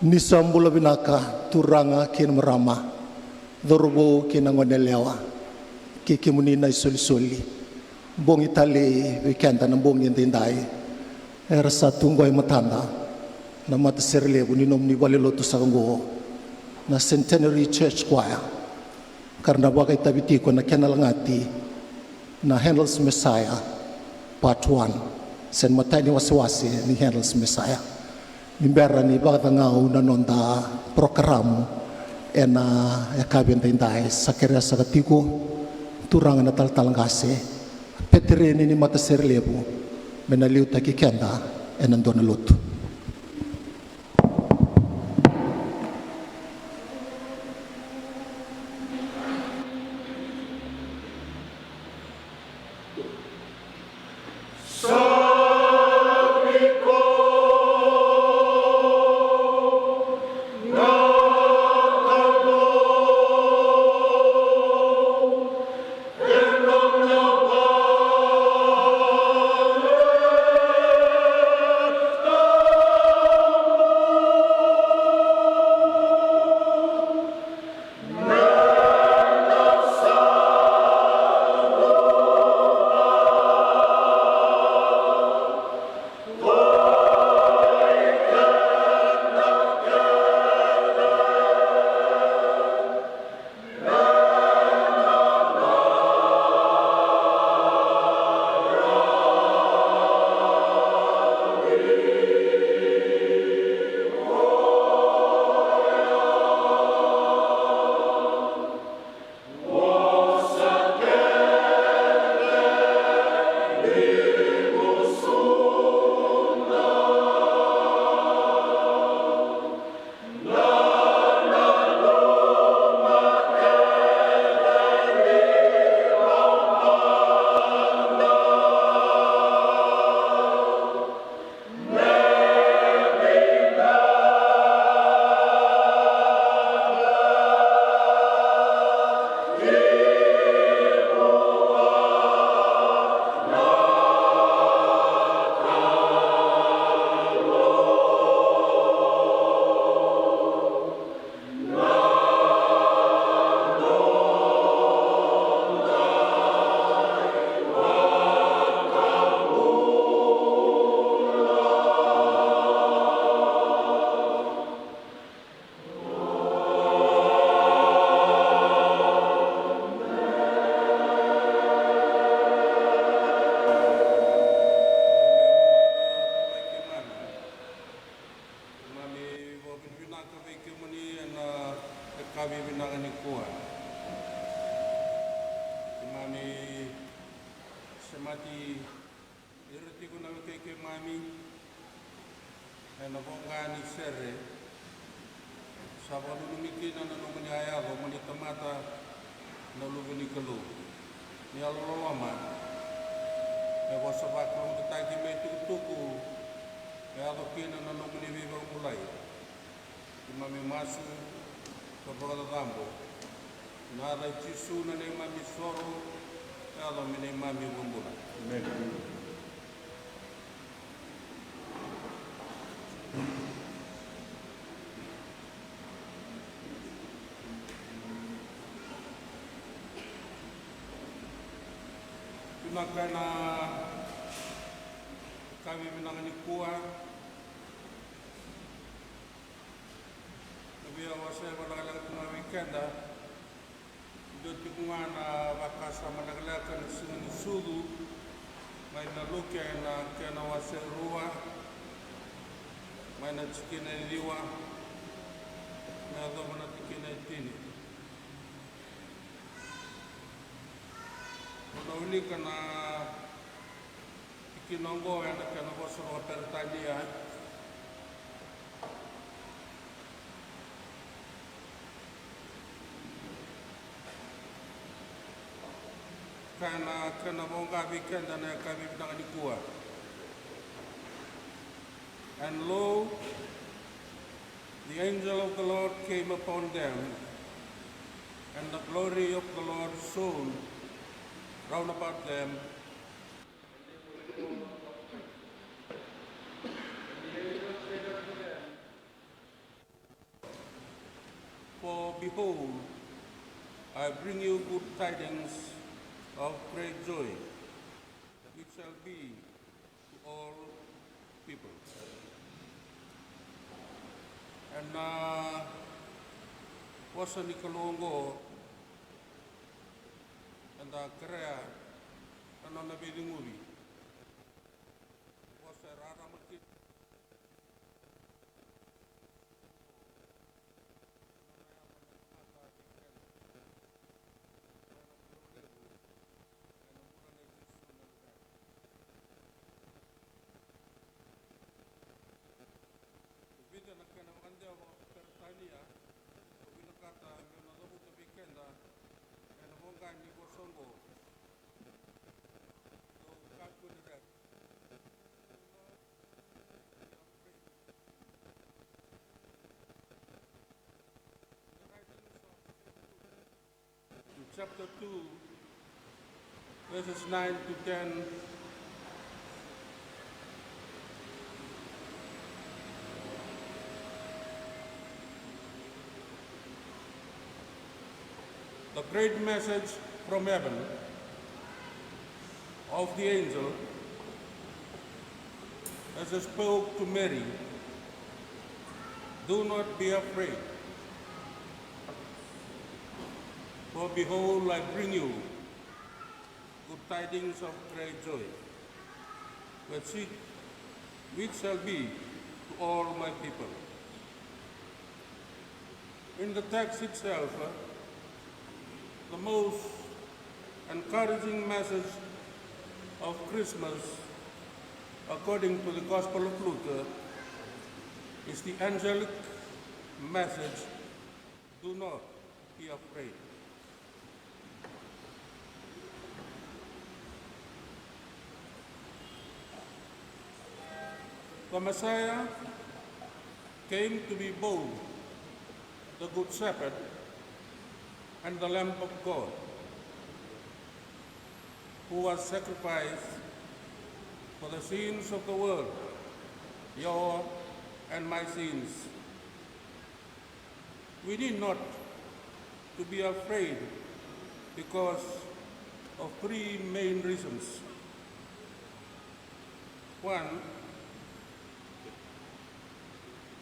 Nisambula binaka turanga kin marama. Dorobo kinangonelewa. Kikimunina isoli-soli. Bong itali weekenda ng bong yendindai. Era sa tunggoy matanda. Na matasirle uninom ni waliloto sa kanguho. Na Centenary Church Choir. Karena bagay tabiti ko na kinalangati na Handel's Messiah Part 1. Sen matay ni wasiwasi ni Handel's Messiah. Nimbera ni bagay nga unanonda programo na yakabintay sa kaya sa katiko turangan na taltalangase petireni ni matasirlebu menaliw takikenda nandun na luto. Nakana kami menangani kuah, tapi awasnya menangani kuah weekenda, jadi kumana bakas sama nagalakan sini sudu, main nalukia na kena awasnya ruah, main cikin liwa, na do mana cikin tini. Nauli kana ikinongo yana kana bosoro pertania kana bonga weekend na kami binang dikua. And lo, the angel of the Lord came upon them, and the glory of the Lord shone round about them. behold, I bring you good tidings of great joy, which shall be to all people. And wasa ni kalongo and krea ano na bilinguli wasa rara makit vida na kana makanda wa pertania wina kata na lobu to bikenda and honga ni bosongo so kakun red in chapter 2 verses 9 to 10. The great message from heaven of the angel as he spoke to Mary, do not be afraid, for behold, I bring you good tidings of great joy, which shall be to all my people. In the text itself, the most encouraging message of Christmas, according to the Gospel of Luke, is the angelic message, do not be afraid. The Messiah came to be both the Good Shepherd and the Lamb of God, who was sacrificed for the sins of the world, your and my sins. We need not to be afraid because of three main reasons. One,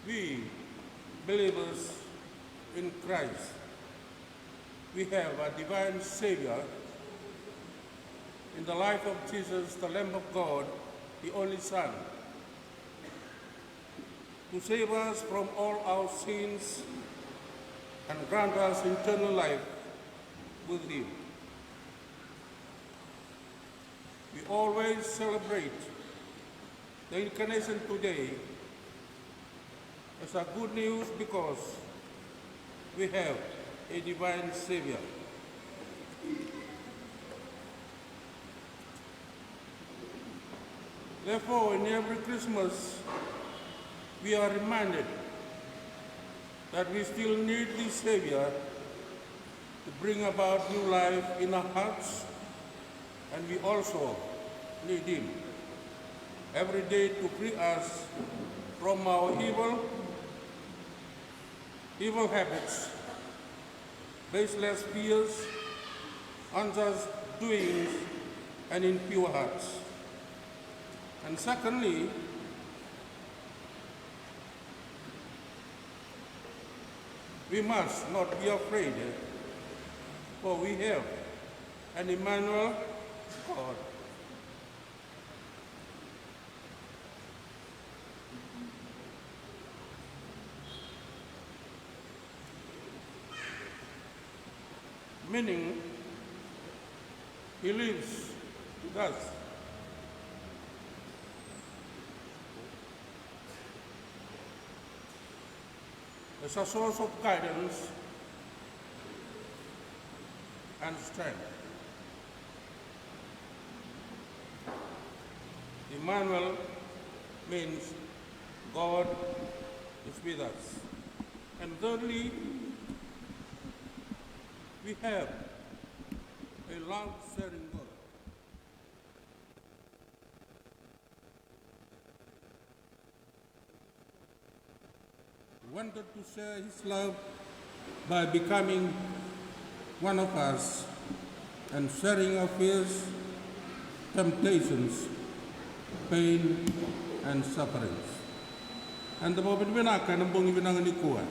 we believers in Christ, we have a divine Savior in the life of Jesus, the Lamb of God, the only Son, to save us from all our sins and grant us eternal life with Him. We always celebrate the Incarnation today as a good news because we have a divine Savior. Therefore, in every Christmas, we are reminded that we still need the Savior to bring about new life in our hearts, and we also need Him every day to free us from our evil habits, baseless fears, unjust doings, and impure hearts. And secondly, we must not be afraid, for we have an Emmanuel God. Meaning, He lives with us. As a source of guidance and strength. Emmanuel means God is with us. And thirdly, we have a love-sharing God. He wanted to share His love by becoming one of us and sharing our fears, temptations, pain, and sufferings. And the Bobin Vinaka and Bongi Vinanganikua.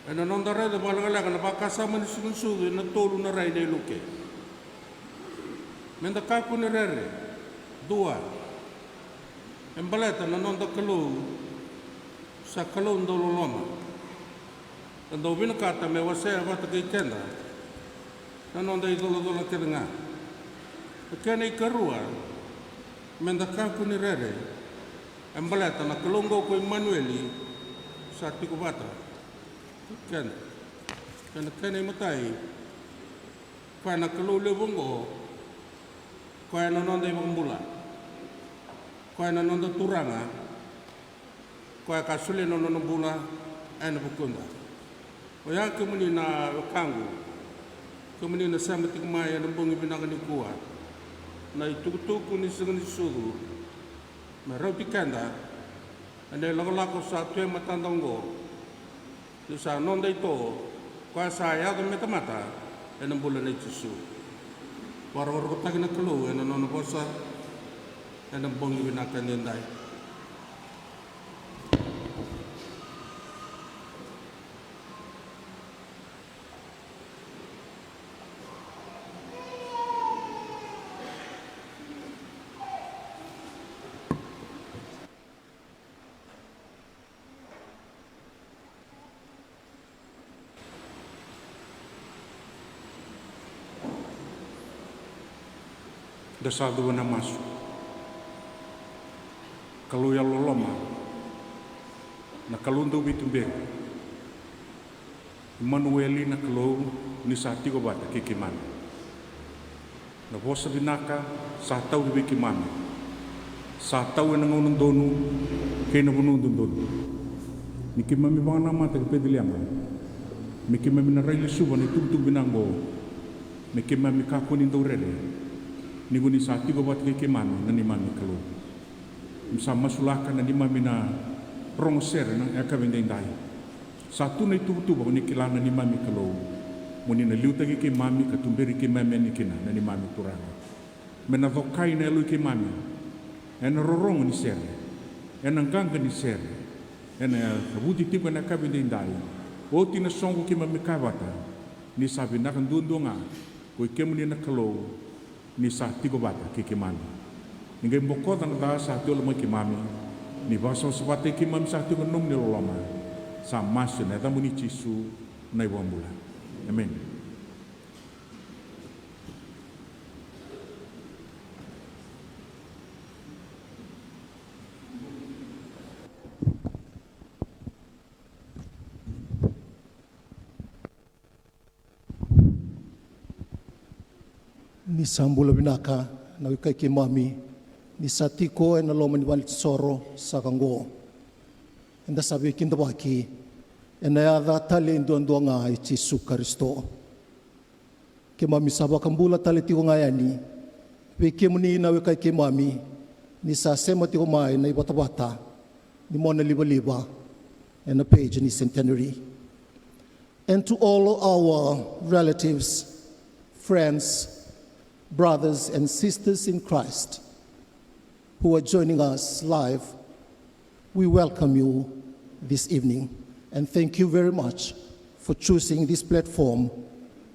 And another red of Malalagan of Akasaman Sunsu in the Tolu Raide Luke. Mendakapunere, Dua, and Baleta and another Kalu, Sakalon Dololoma. And the Vinakata me was say about the Kenda, and on the Idolola Kedanga. The Kenny Karua, Mendakapunere, and Baleta and a Kalongo Manueli, Satikubata. Ken, and Kenny Matai, Kana Kalu Lebungo, Kana Nonda Mambula, Kana Nonda Turanga, Kwa Kasuli no Nobula, and Bukunda. Oya Kumuni na Kangu, Kumuni na Samatic Maya and Bungi Binaganikua, Na Tukutuku Nisan Sudu, Maropi Kanda, and the Logolako Satue Matandongo. Tu sa non dei to, kwa sa ya do metamata, e non bulla nei tisu. Para ko tagi na kalu, e non bosa, e non bongi binaka nindai. Dasado na maso. Kaluya loloma. Na kalundo bitumbe. Manueli na kalu ni sa tigo bata kikimana. Na bosa binaka sa tau bikimana. Sa tau na ngunung donu kena bunundun donu. Nikimami bang nama tak pediliama. Mikimami na raili suba ni tutu binangbo. Mikimami kakunin dorele. Ni guni sa tigo bat ke mami na ni mami kalu. Sama sulaka na ni mami na promoser na aka vendendai. Satu na itu ba ni kilana ni mami kalu. Muni na liuta ke mami katumberi ke mami ni kina na ni mami turanga. Mena vokai na lu ke mami. Ena rorong ni ser. Ena ganga ni ser. Ena buti tiba na ka vendendai. O tina songo ke mami kawata. Ni sabi na kandundonga. Ko ke muni na kalu. Ni sa tigo bata kikimami. Ningai moko dan da sa tigo lama kimami. Ni baso sepate kimami sa tigo nom ni loloma. Sa masu na da muni cisu na iwambula. Amen. Ni sambula binaka na wikai ki mami ni satiko na loma ni walit soro sa kango. Enda sabi kinda waki ena ya tali ndo nga Yesu Kristo. Ki mami saba kambula tali tiko ngayani. Wiki muni na wikai ki mami ni sa sema tiko mai na ibata-bata ni mona liba-liba and a page ni Centenary. And to all our relatives, friends, brothers and sisters in Christ who are joining us live, we welcome you this evening and thank you very much for choosing this platform,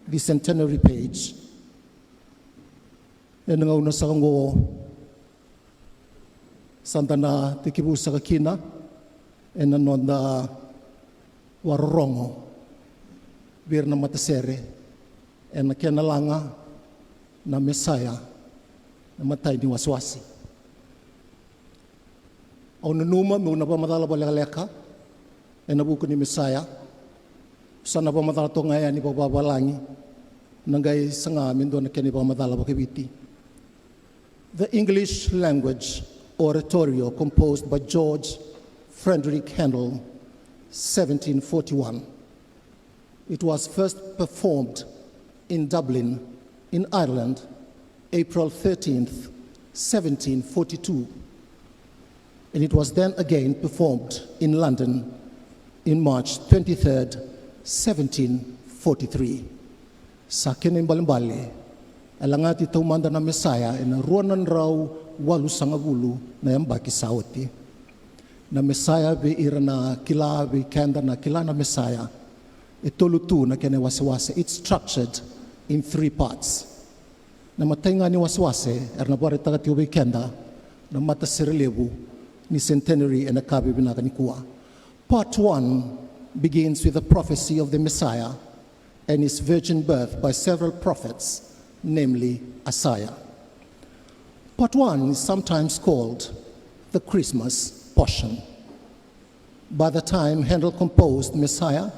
the Centenary page. And ngauna sa kango santana tikibu sa kakina and anonda warongo bir na matasere and nakianalanga na Mesaya na matay ni waswasi. Au nanuma mo na pamadala balaleka e nabuko ni Mesaya sana pamadala to ngaya ni bababalangi nangay sanga amin do na kani pamadala bakibiti. The English language oratorio composed by George Frederick Handel, 1741. It was first performed in Dublin, in Ireland, April 13th, 1742. And it was then again performed in London in March 23rd, 1743. Sa kinaimbalimbali, alangati taumanda na Mesaya ina ruanan raw walu sangabulu na yambaki sauti. Na Mesaya be ira na kila be kenda na kila na Mesaya. Itolutu na kene wasiwase. It's structured in 3 parts. Na matainga ni wasiwase erna bore tagati ube kenda na mata sirelebu ni Centenary and akabi binaka nikua. Part 1 begins with the prophecy of the Messiah and his virgin birth by several prophets, namely Isaiah. Part 1 is sometimes called the Christmas portion. By the time Handel composed Messiah,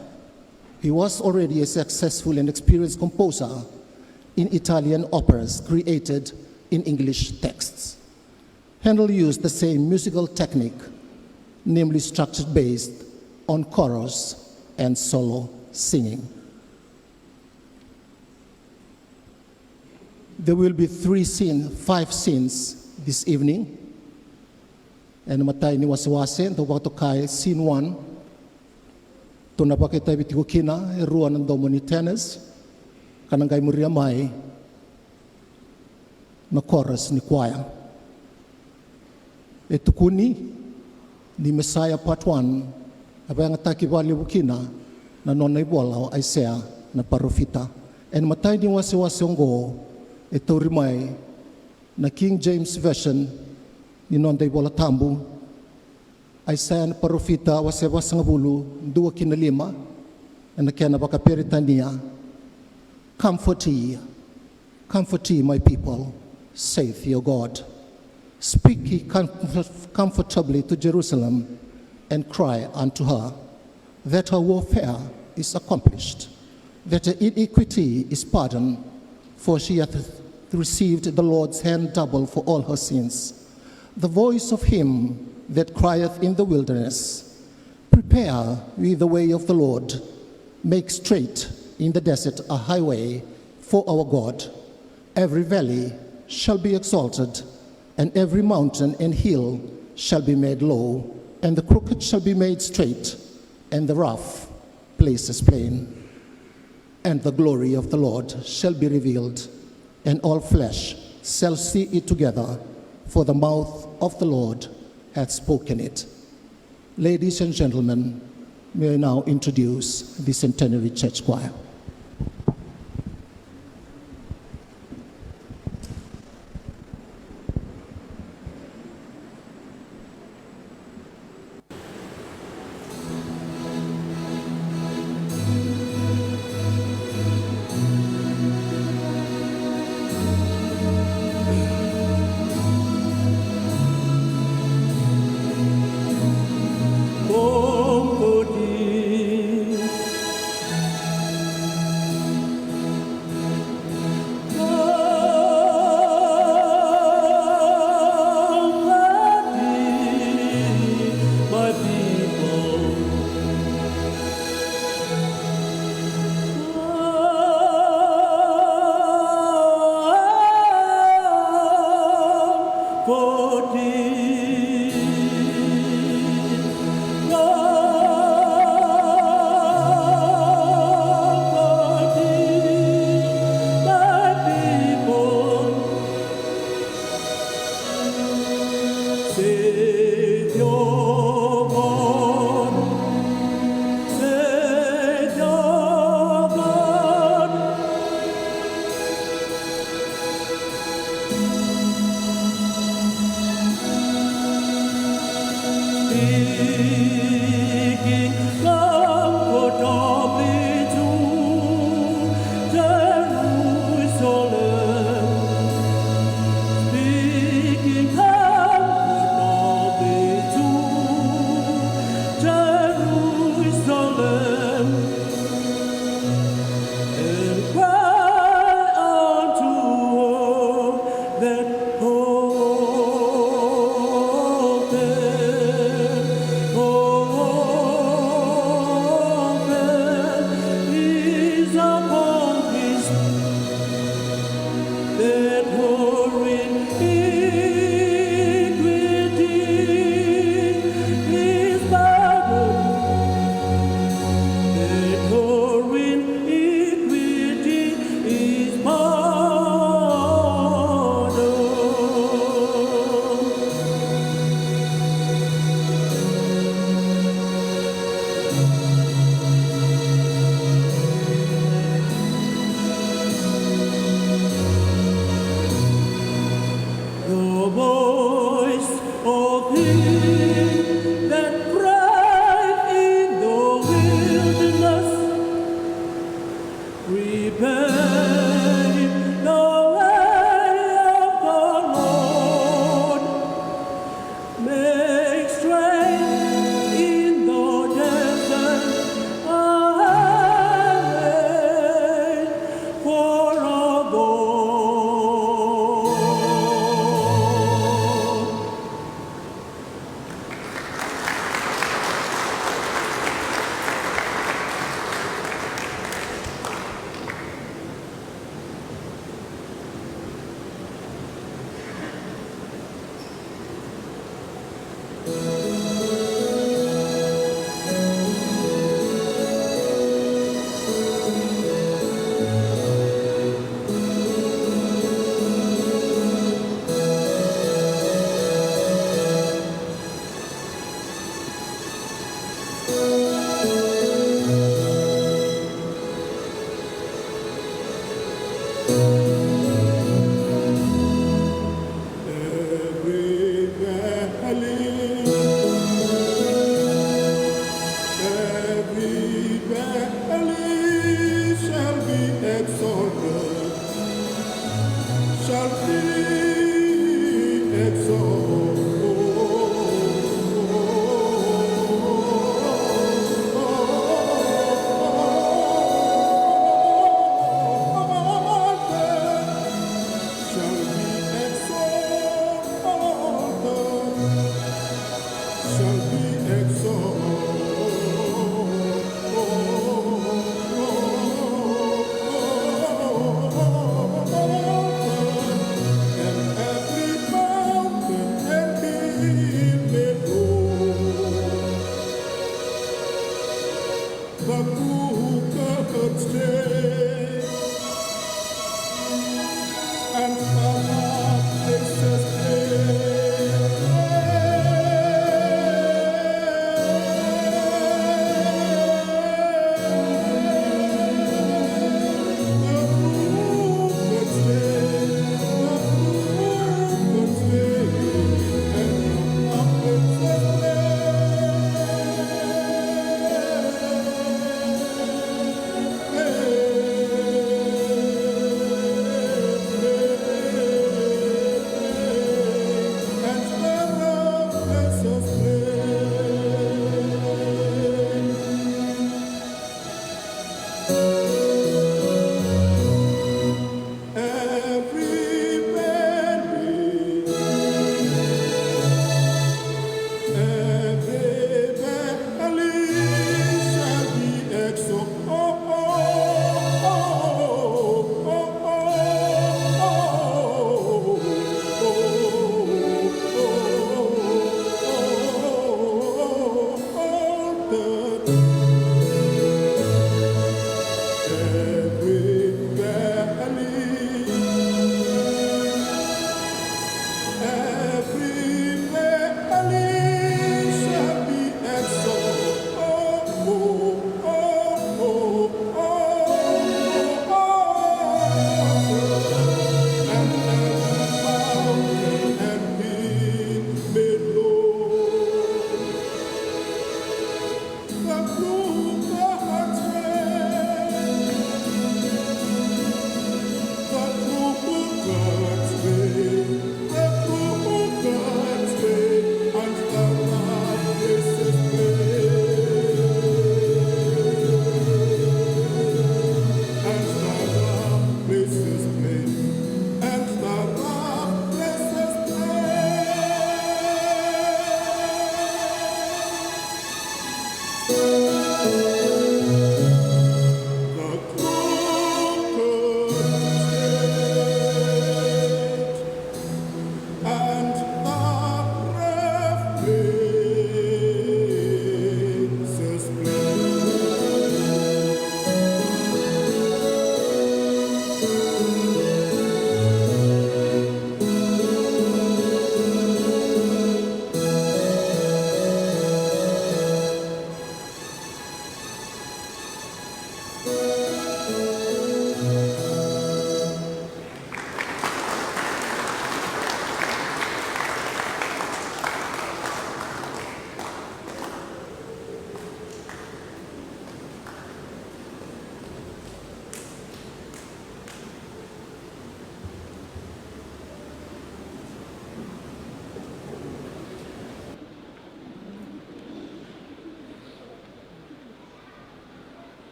he was already a successful and experienced composer in Italian operas created in English texts. Handel used the same musical technique, namely structure based on chorus and solo singing. There will be 5 scenes this evening. And matay ni wasiwase, ito wakto kay scene 1. Ito napakita bitiko kina, eruan ng domo ni tennis, kanangay muriamay na chorus ni choir. Ito kuni ni Messiah Part 1, abay ang ataki wali bukina na nonay bola o Isaiah na parofita. And matay ni wasiwase ngo, ito rimay na King James Version ni nonday bola tambu. Isaiah na parofita wasewas nga bulu, 2 kinalima, na kaya bakaperitania, comfort ye, my people, saith your God. Speak ye comfortably to Jerusalem, and cry unto her, that her warfare is accomplished, that her iniquity is pardoned, for she hath received the Lord's hand double for all her sins. The voice of him that crieth in the wilderness, prepare ye the way of the Lord, make straight in the desert a highway for our God. Every valley shall be exalted, and every mountain and hill shall be made low, and the crooked shall be made straight, and the rough places plain. And the glory of the Lord shall be revealed, and all flesh shall see it together, for the mouth of the Lord hath spoken it. Ladies and gentlemen, may I now introduce the Centenary Church Choir. Oh Make straight in the desert a highway for our Lord.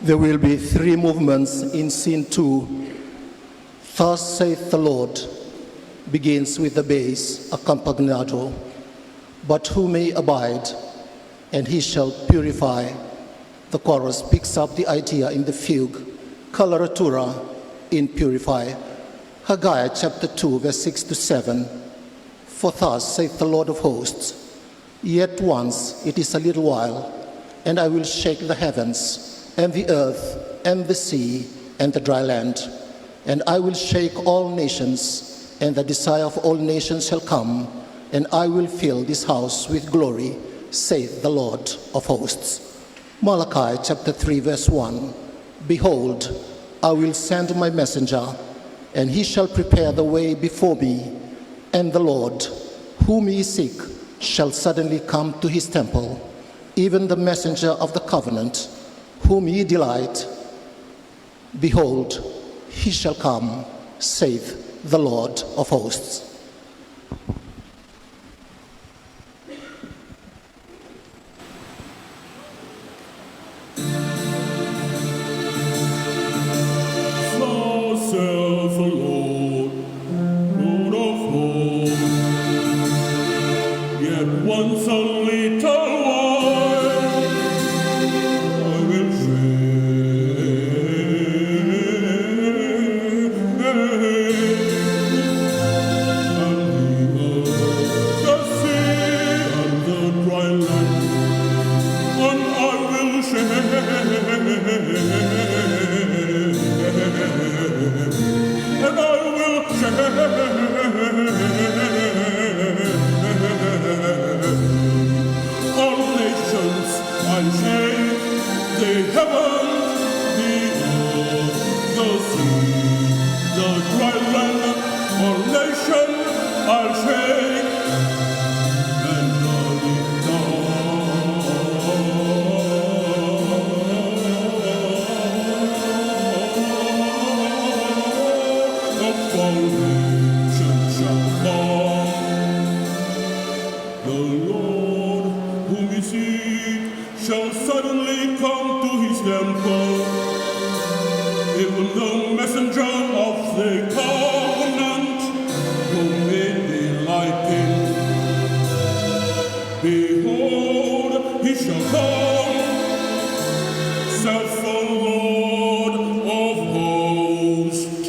There will be 3 movements in scene 2. Thus saith the Lord begins with the bass accompagnato. But who may abide, and he shall purify. The chorus picks up the idea in the fugue, coloratura in purify. Haggai chapter 2, verse 6 to 7. For thus saith the Lord of hosts, yet once it is a little while, and I will shake the heavens, and the earth, and the sea, and the dry land. And I will shake all nations, and the desire of all nations shall come, and I will fill this house with glory, saith the Lord of hosts. Malachi chapter 3, verse 1. Behold, I will send my messenger, and he shall prepare the way before me, and the Lord, whom ye seek, shall suddenly come to his temple, even the messenger of the covenant, whom ye delight. Behold, he shall come, saith the Lord of hosts. Once and I will all nations I'll shake, the heavens, the earth, the sea, the dry land, all nations I'll shake, and all nations shall come. The Lord whom we seek shall suddenly come to his temple. Even the messenger of the covenant whom we delight in. Behold, he shall come, saith the Lord of hosts.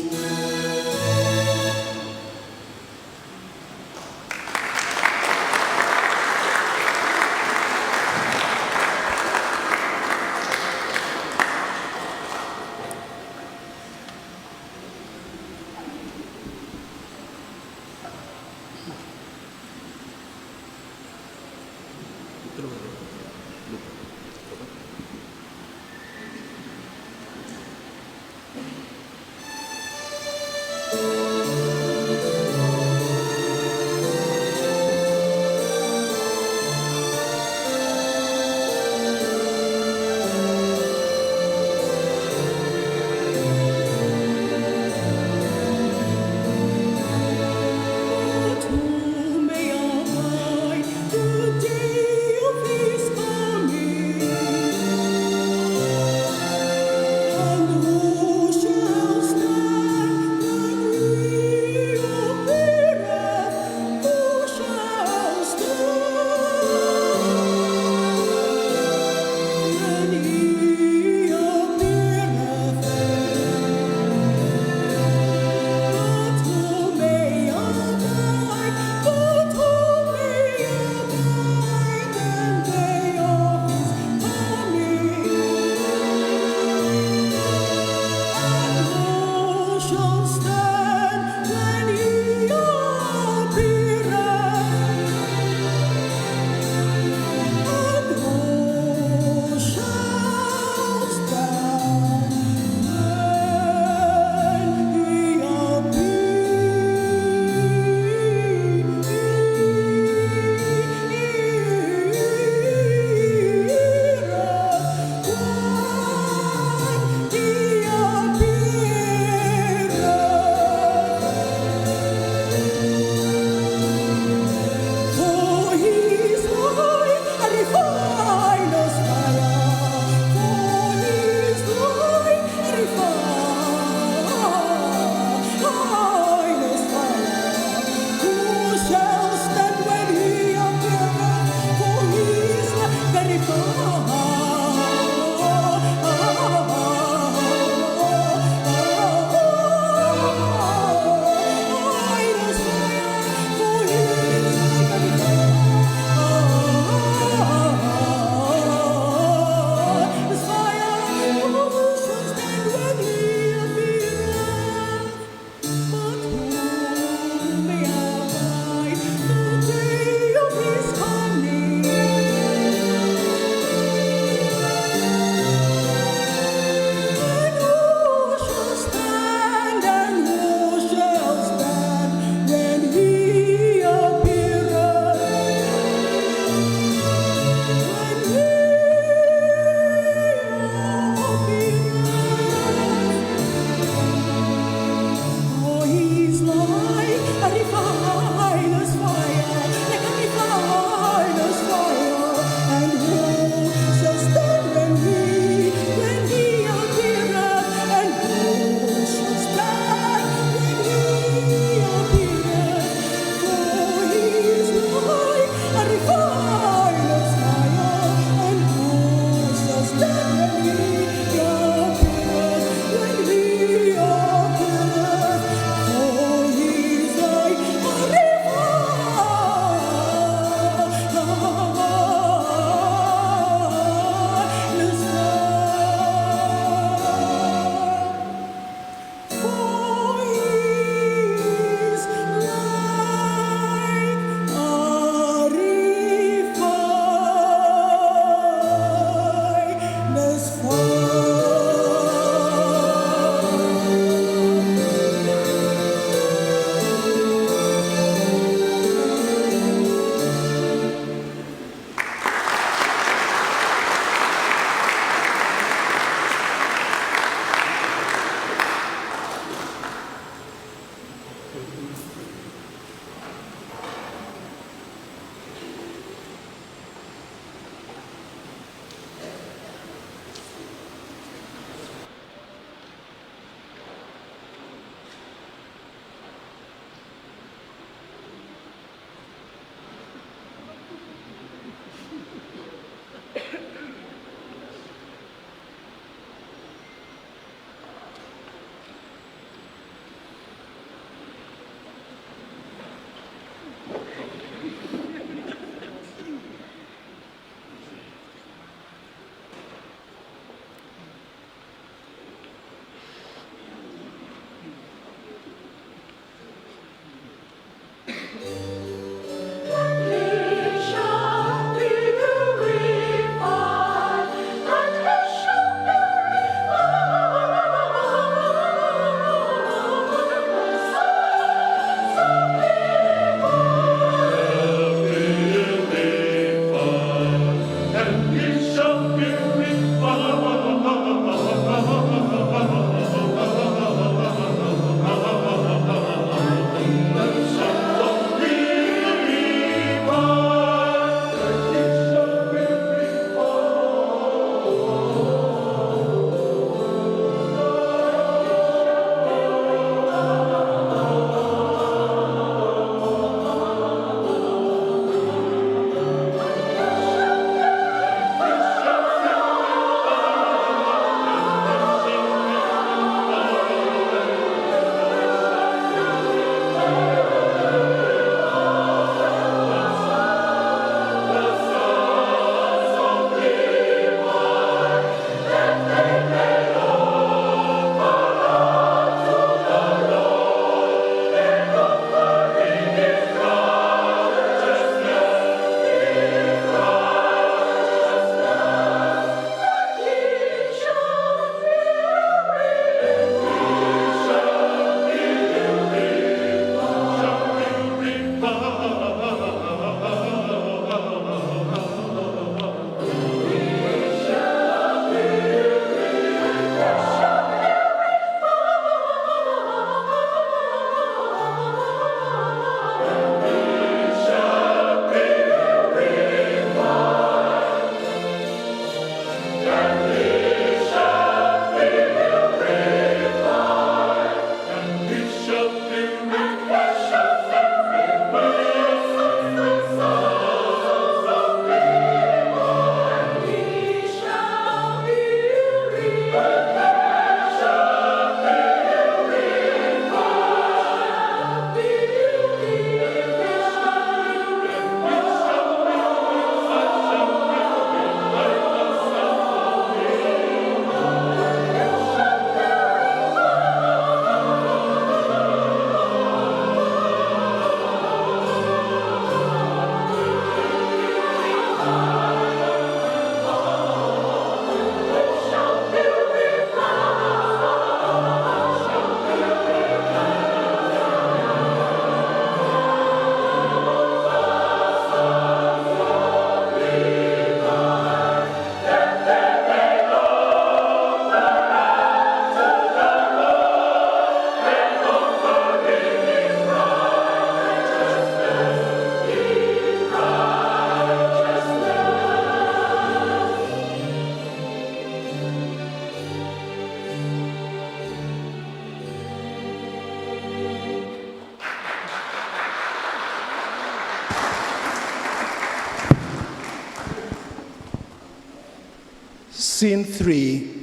Scene 3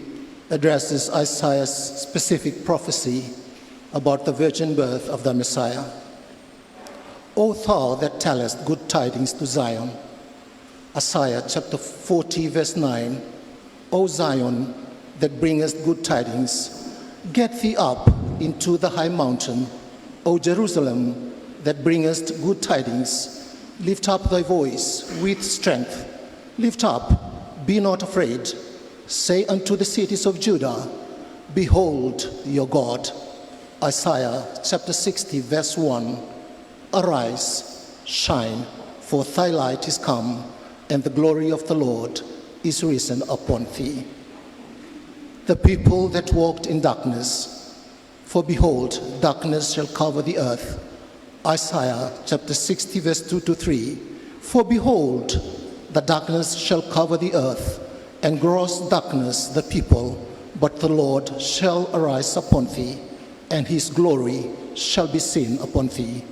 addresses Isaiah's specific prophecy about the virgin birth of the Messiah. O thou that tellest good tidings to Zion, Isaiah chapter 40 verse 9, O Zion that bringest good tidings, get thee up into the high mountain, O Jerusalem that bringest good tidings, lift up thy voice with strength, lift up, be not afraid, say unto the cities of Judah, behold your God. Isaiah chapter 60 verse 1, arise, shine, for thy light is come, and the glory of the Lord is risen upon thee. The people that walked in darkness, for behold, darkness shall cover the earth. Isaiah chapter 60 verse 2 to 3, for behold, the darkness shall cover the earth, and gross darkness the people, but the Lord shall arise upon thee, and his glory shall be seen upon thee.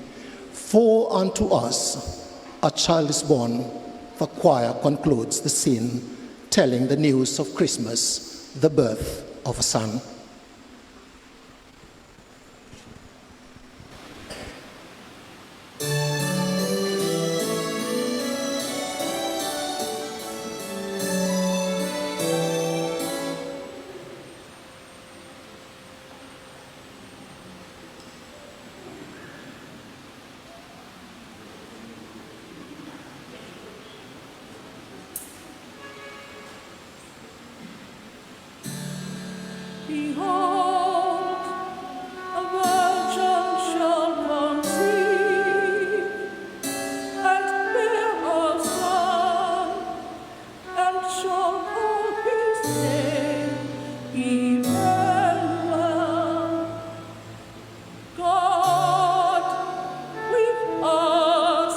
For unto us a child is born, the choir concludes the scene, telling the news of Christmas, the birth of a son. Behold, a virgin shall conceive, and bear a son, and shall call his name Emmanuel. God with us.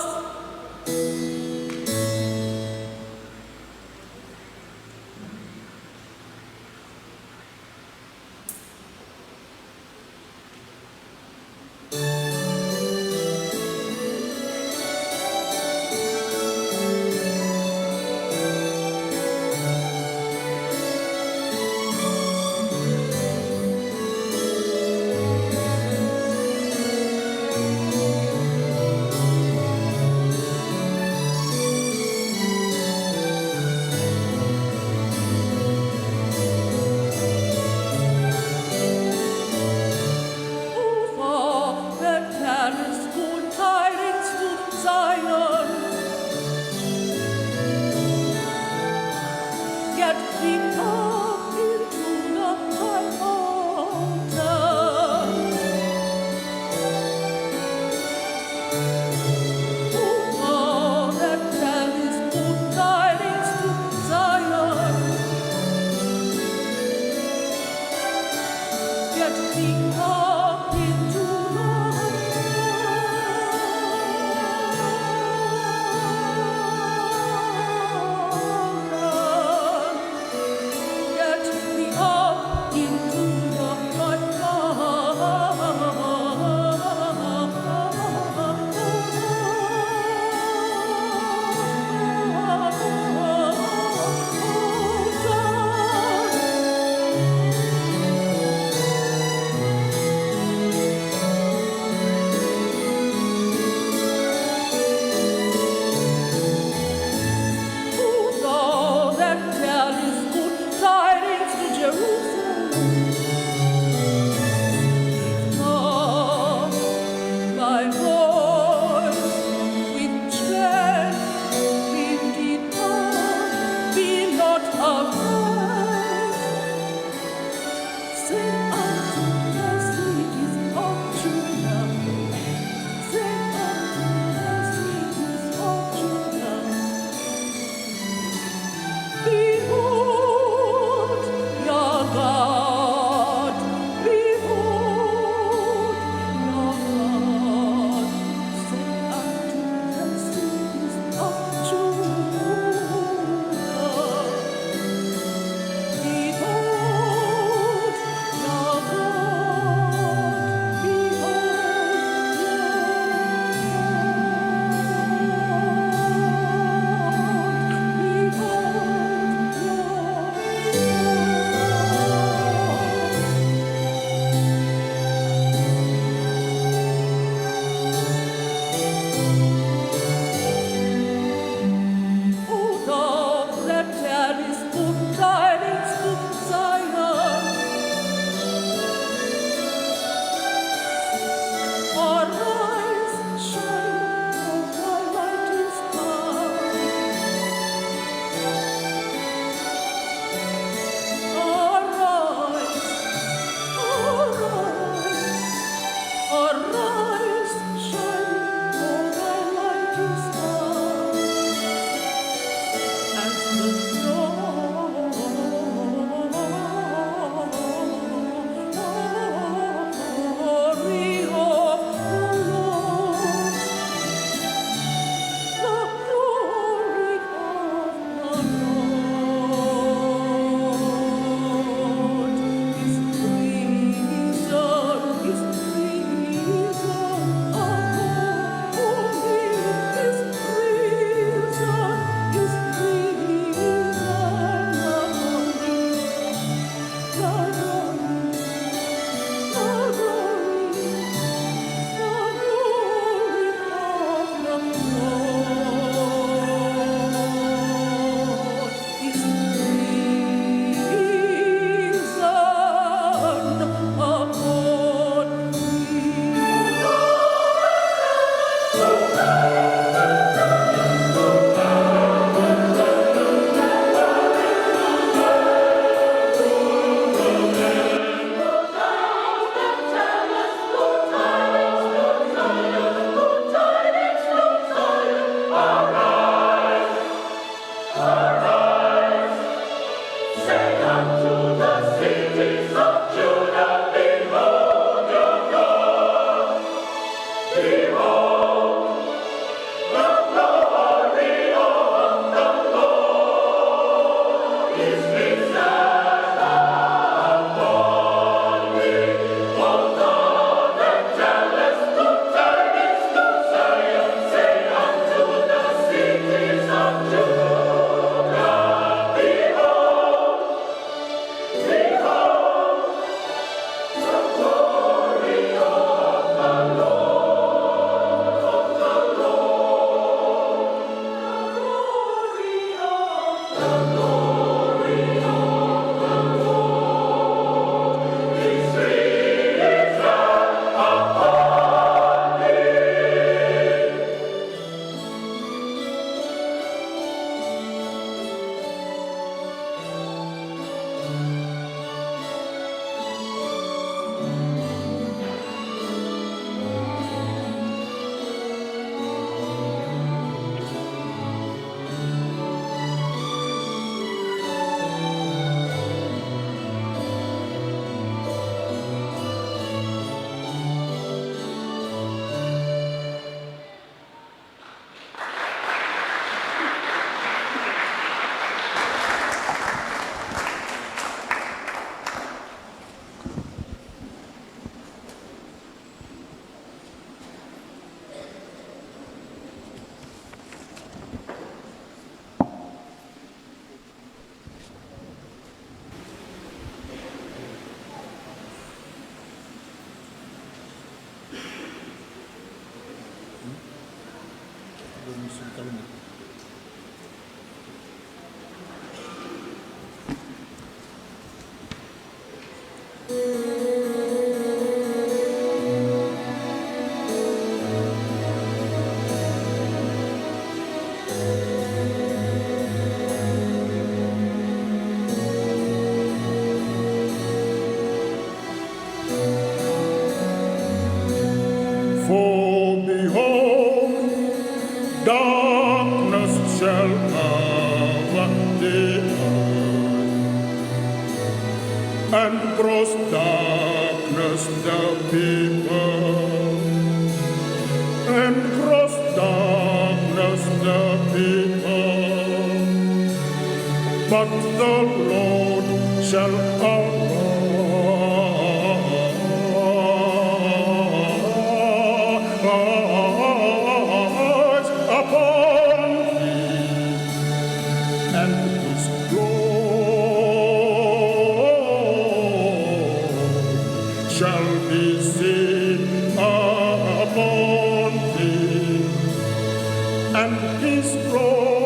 For behold, darkness shall cover the earth, and gross darkness the people, and gross darkness the people. But the Lord shall arise upon thee, and his glory shall be seen upon thee, and his glory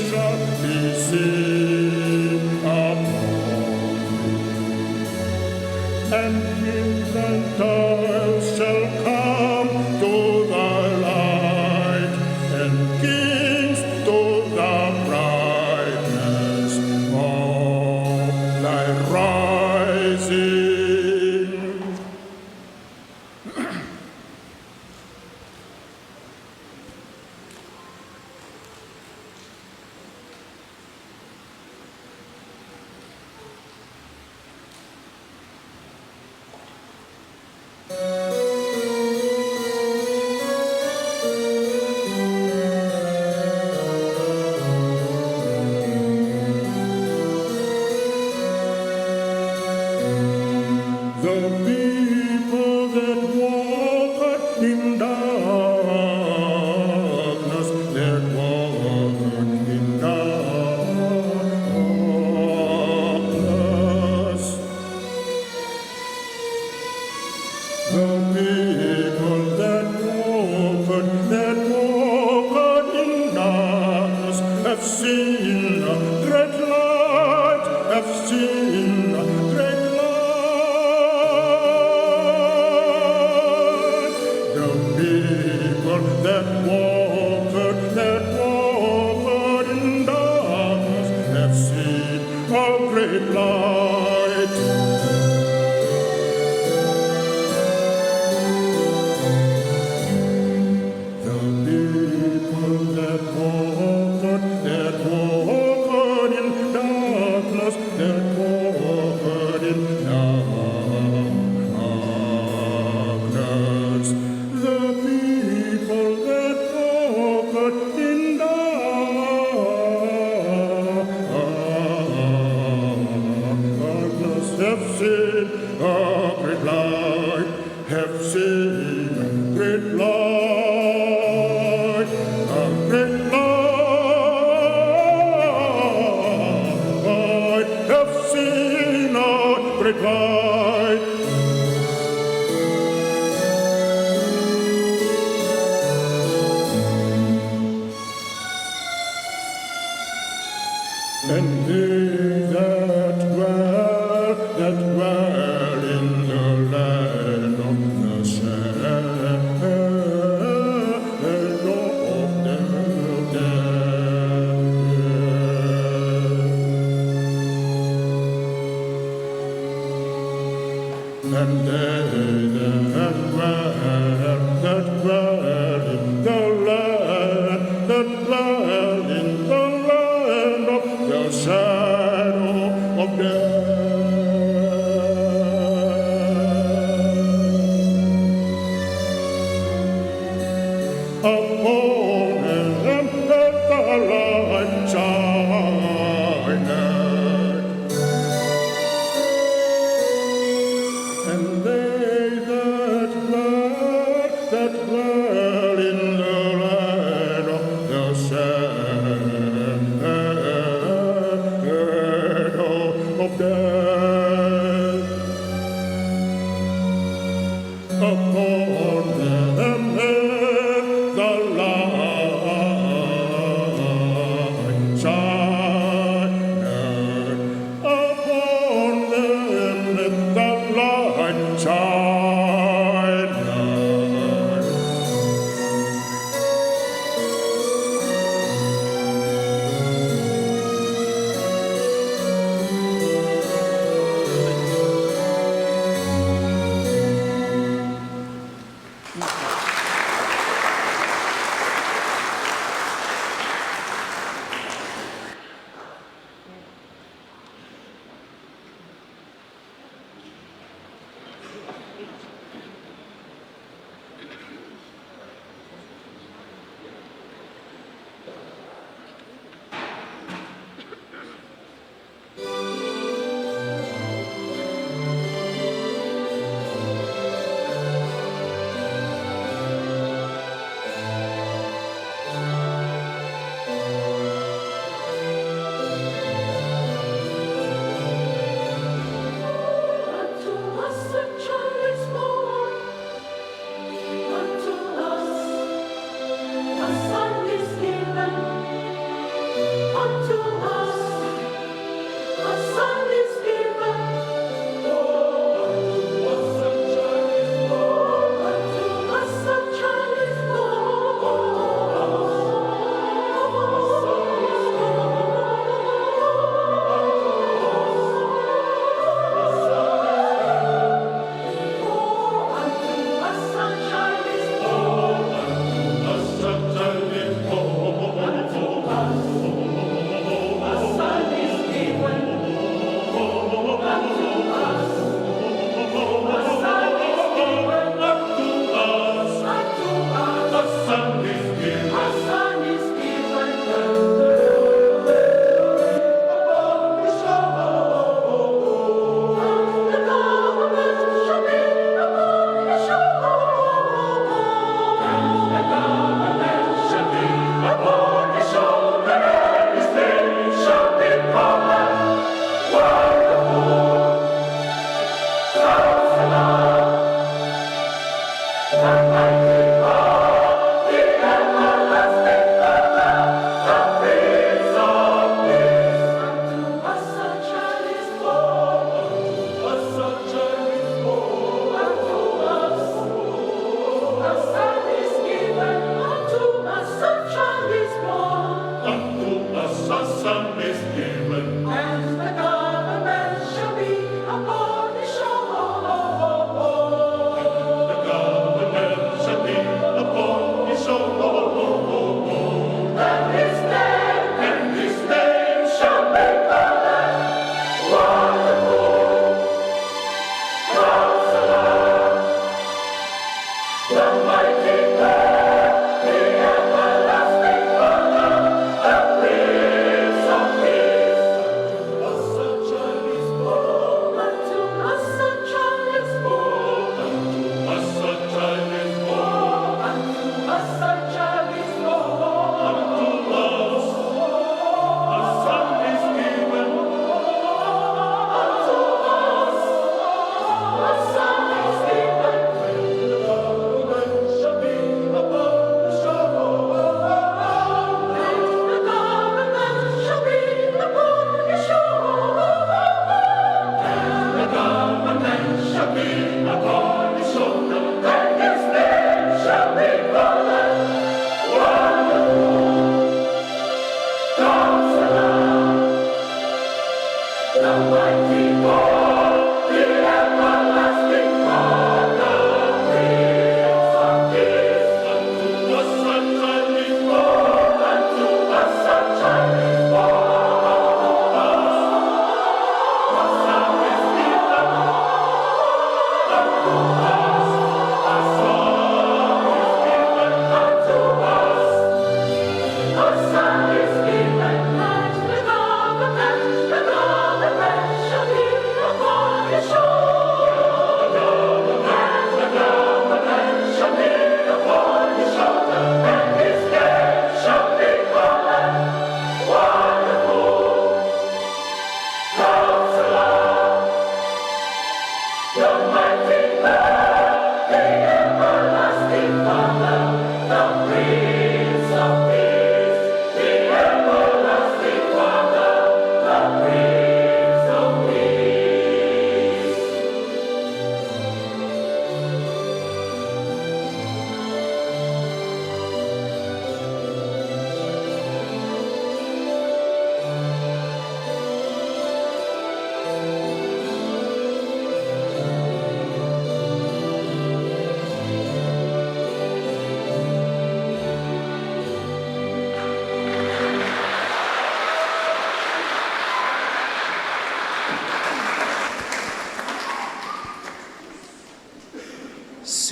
shall be seen upon thee. And Gentiles shall come to thy light, and kings to the brightness of thy rising. The people that walk in darkness, that walk in darkness. The people that walk in darkness have seen a great light, have seen a great light. The people that walk in darkness have seen a great light. The people that walk in darkness seen a great light, a great light, have seen a great light. And they that dwell in the land of the shadow of death. And they that dwell in the land, that dwell in the land of the shadow of death. Upon them the light shineth, and they that dwell in the land of the shadow of death, upon them the light shineth, upon them the light shineth. Unto us a child is born, unto us a son is given, unto us a son is given. Unto us a child is born, unto us a child is born.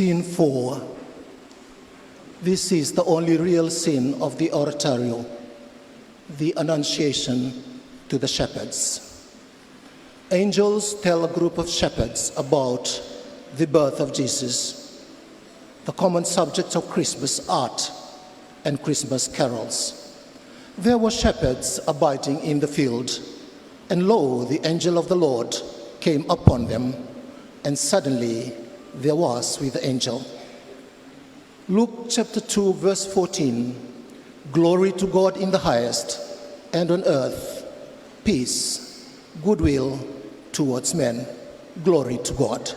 Scene 4. This is the only real scene of the oratorio, the Annunciation to the shepherds. Angels tell a group of shepherds about the birth of Jesus, the common subject of Christmas art and Christmas carols. There were shepherds abiding in the field, and lo, the angel of the Lord came upon them, and suddenly there was with the angel. Luke chapter 2, verse 14, glory to God in the highest, and on earth, peace, goodwill towards men. Glory to God.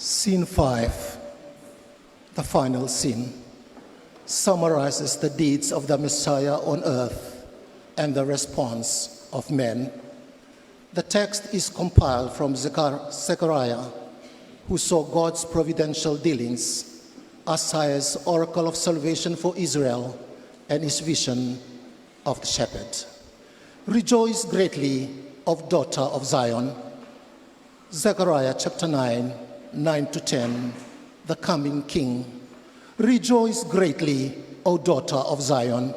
Scene 5, the final scene, summarizes the deeds of the Messiah on earth and the response of men. The text is compiled from Zechariah, who saw God's providential dealings, Isaiah's oracle of salvation for Israel, and his vision of the shepherd. Rejoice greatly, O daughter of Zion. Zechariah chapter 9, 9 to 10, the coming king. Rejoice greatly, O daughter of Zion.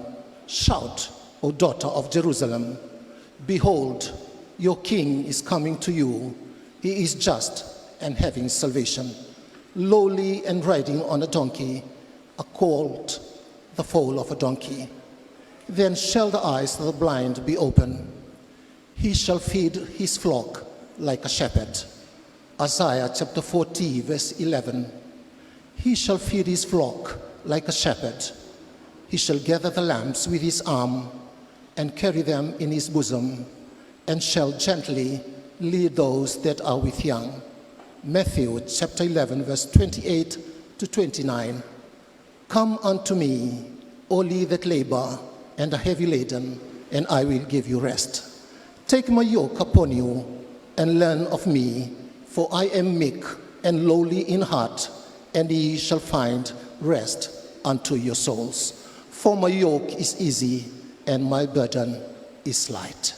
Shout, O daughter of Jerusalem. Behold, your king is coming to you. He is just and having salvation, lowly and riding on a donkey, a colt, the foal of a donkey. Then shall the eyes of the blind be open. He shall feed his flock like a shepherd. Isaiah chapter 40, verse 11. He shall feed his flock like a shepherd. He shall gather the lambs with his arm and carry them in his bosom, and shall gently lead those that are with young. Matthew chapter 11, verse 28 to 29. Come unto me, all ye that labor and are heavy laden, and I will give you rest. Take my yoke upon you and learn of me, for I am meek and lowly in heart, and ye shall find rest unto your souls. For my yoke is easy and my burden is light.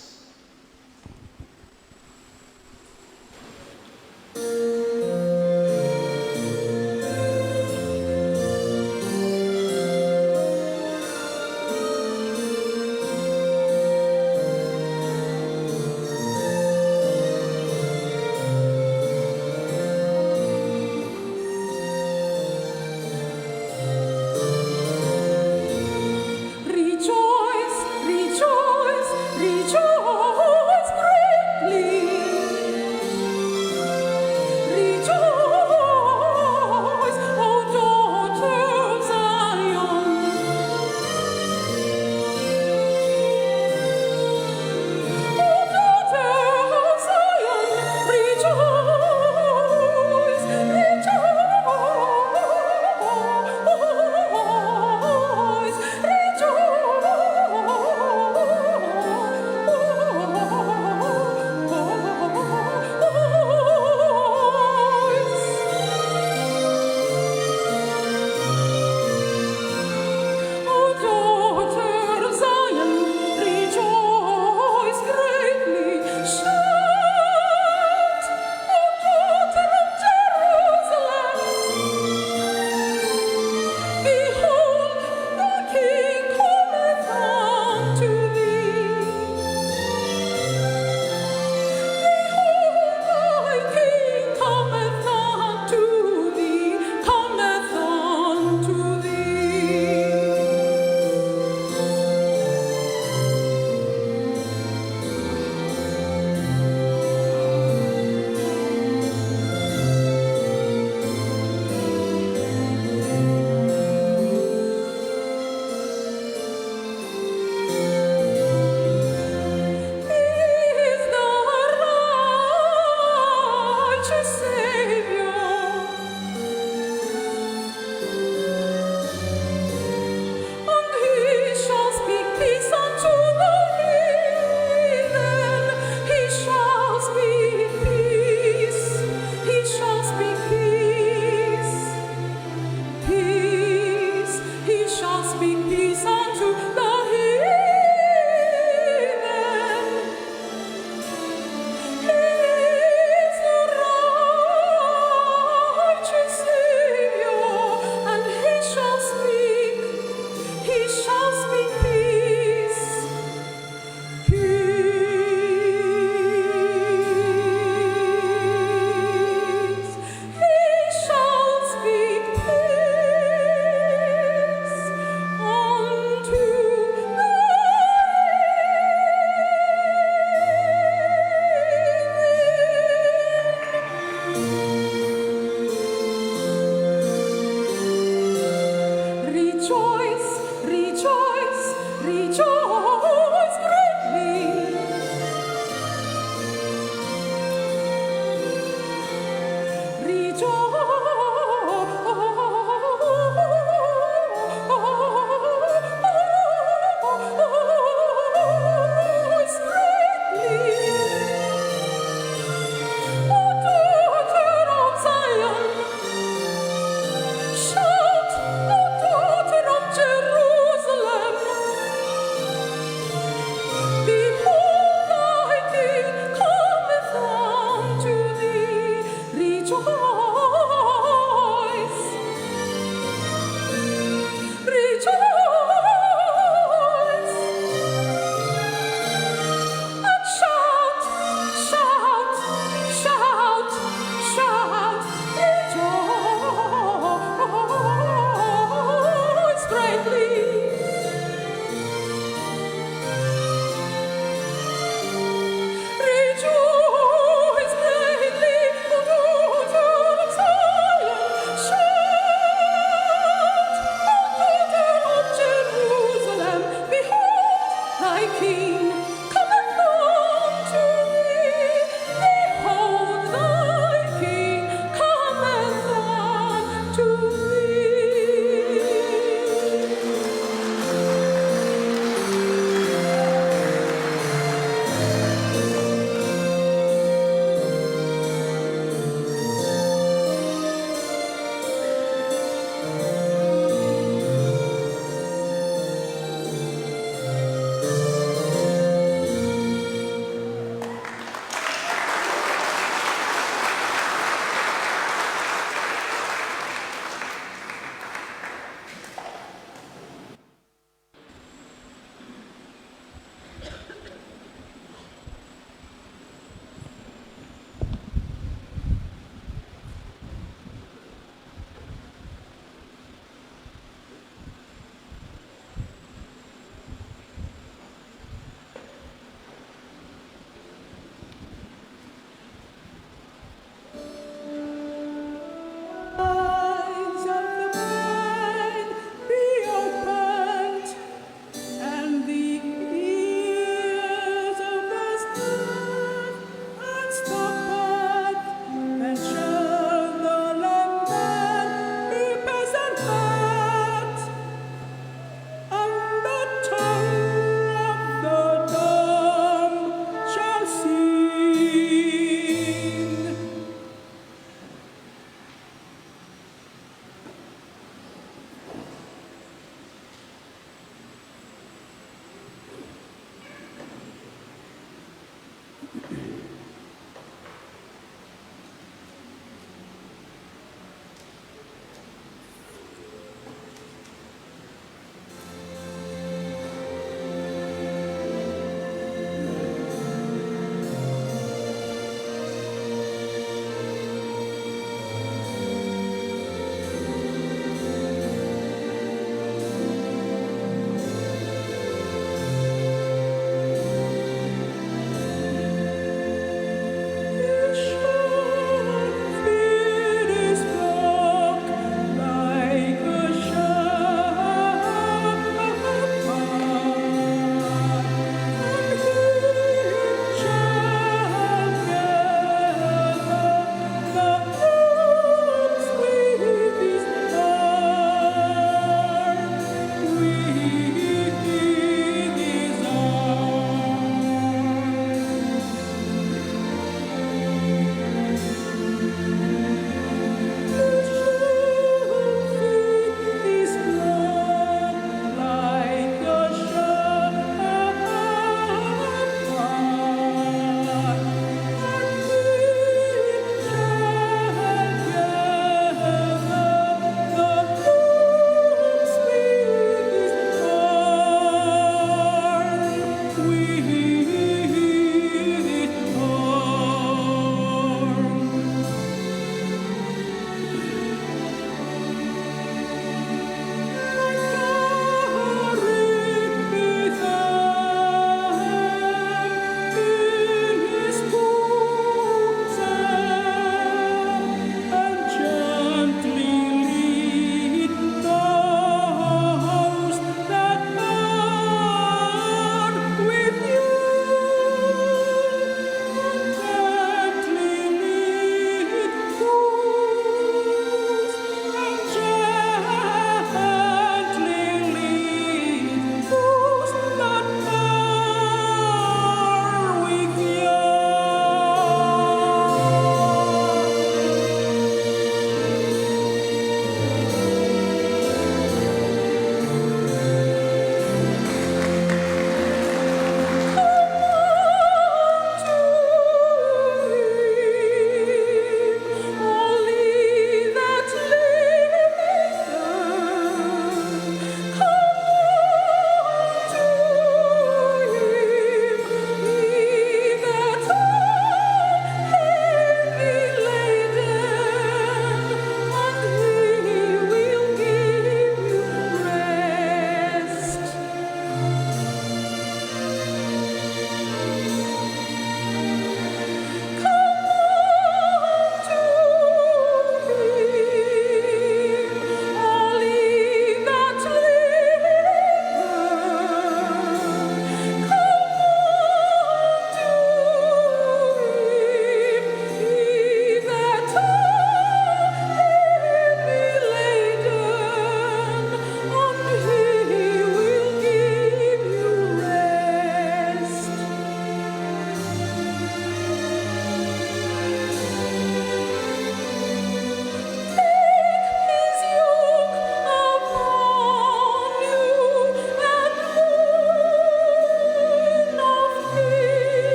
Rejoice, rejoice, rejoice.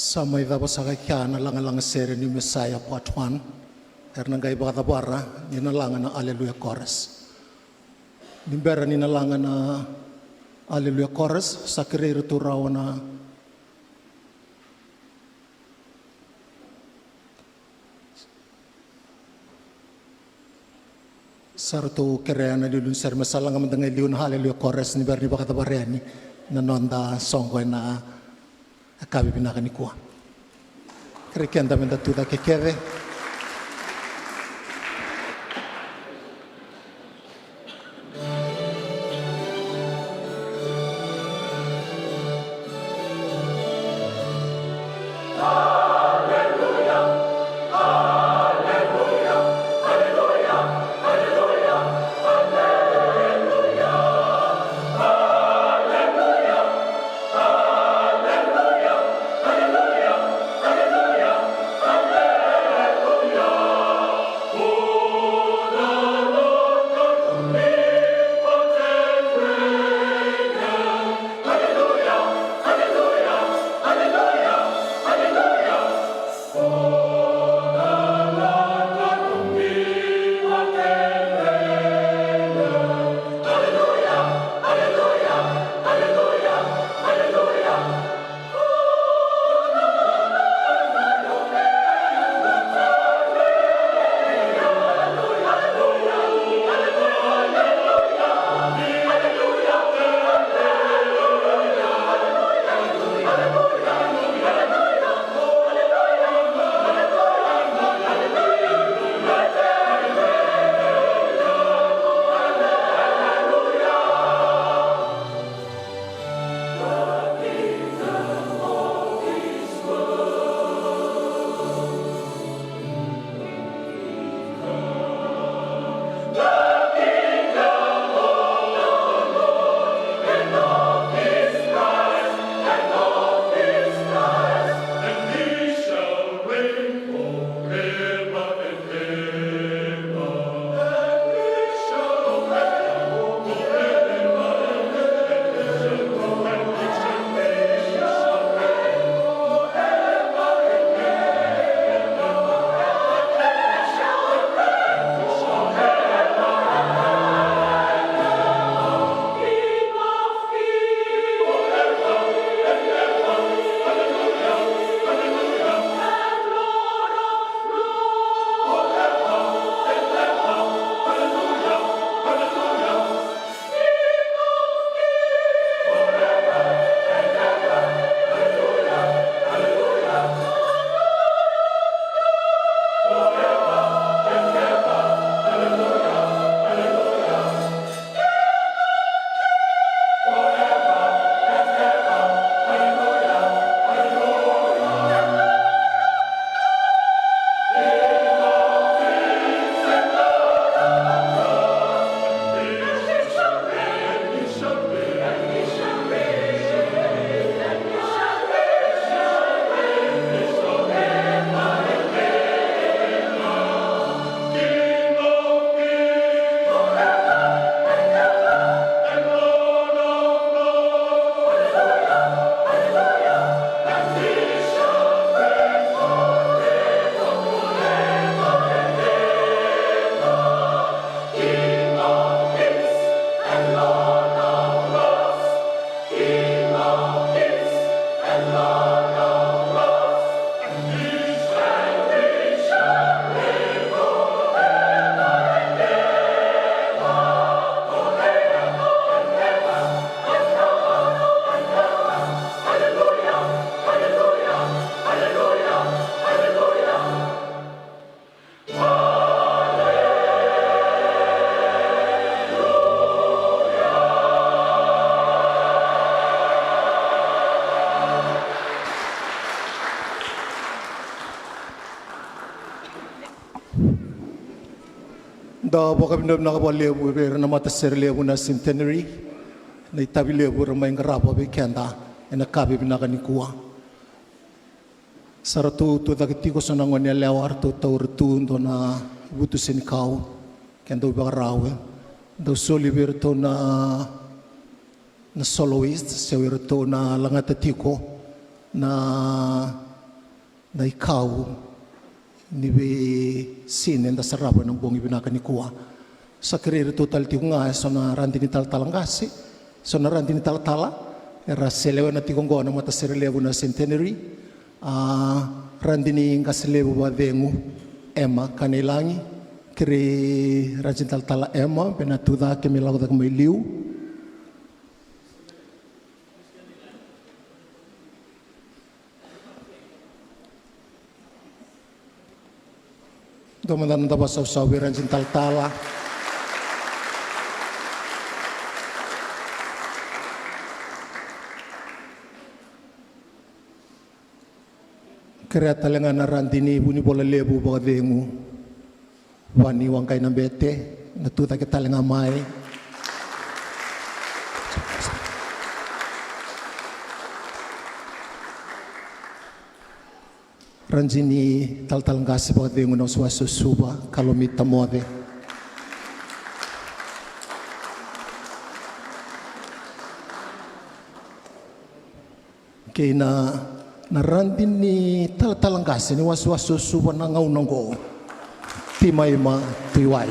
Samay dabo sa kakiana lang sere ni Messiah Patuan. Ernangay bakadabara, ninalangan na Alleluia Chorus. Nimbera ninalangan na Alleluia Chorus, sa kirero turaw na sarto kereana lulun ser masalang amandangay liun Alleluia Chorus ni berni bakadabarani na nonda songko na akabi pinakani kuha. Krekianda menda tuda kekeve. Da bokap ndom na kabal lebu ber na mata ser lebu na Centenary na itabi lebu ramay ngarabo be kenda na kabi binakani kuwa saratu tu dagiti ko sa nangon ya lewar tu taurtu ndo na butu sinikau kenda ubarawe do soli ber to na soloist se ber to na langatatiko na na ikaw ni we sinen da saraba ng buong ibinakan ni kuwa. Sa kariri total ti nga so na randi ni taltalangasi, so na randi ni talatala, era selewa na ti konggo na mata serelevo na Centenary, randi ni kaselevo ba vengu, Emma kanilangi, kiri randi talatala Emma, penatuda kemilaw da kumailiw. Domanan da basaw-sawi randi talatala. Kaya talaga na randini buni bola lebu baga dengu wani wangkay na bete natuta kita talaga mai randini tal-talangasi baga dengu na suba kalomita mode kaya na randin ni talatangasi ni waswaso suwa na ngaunang ko timay ma tiway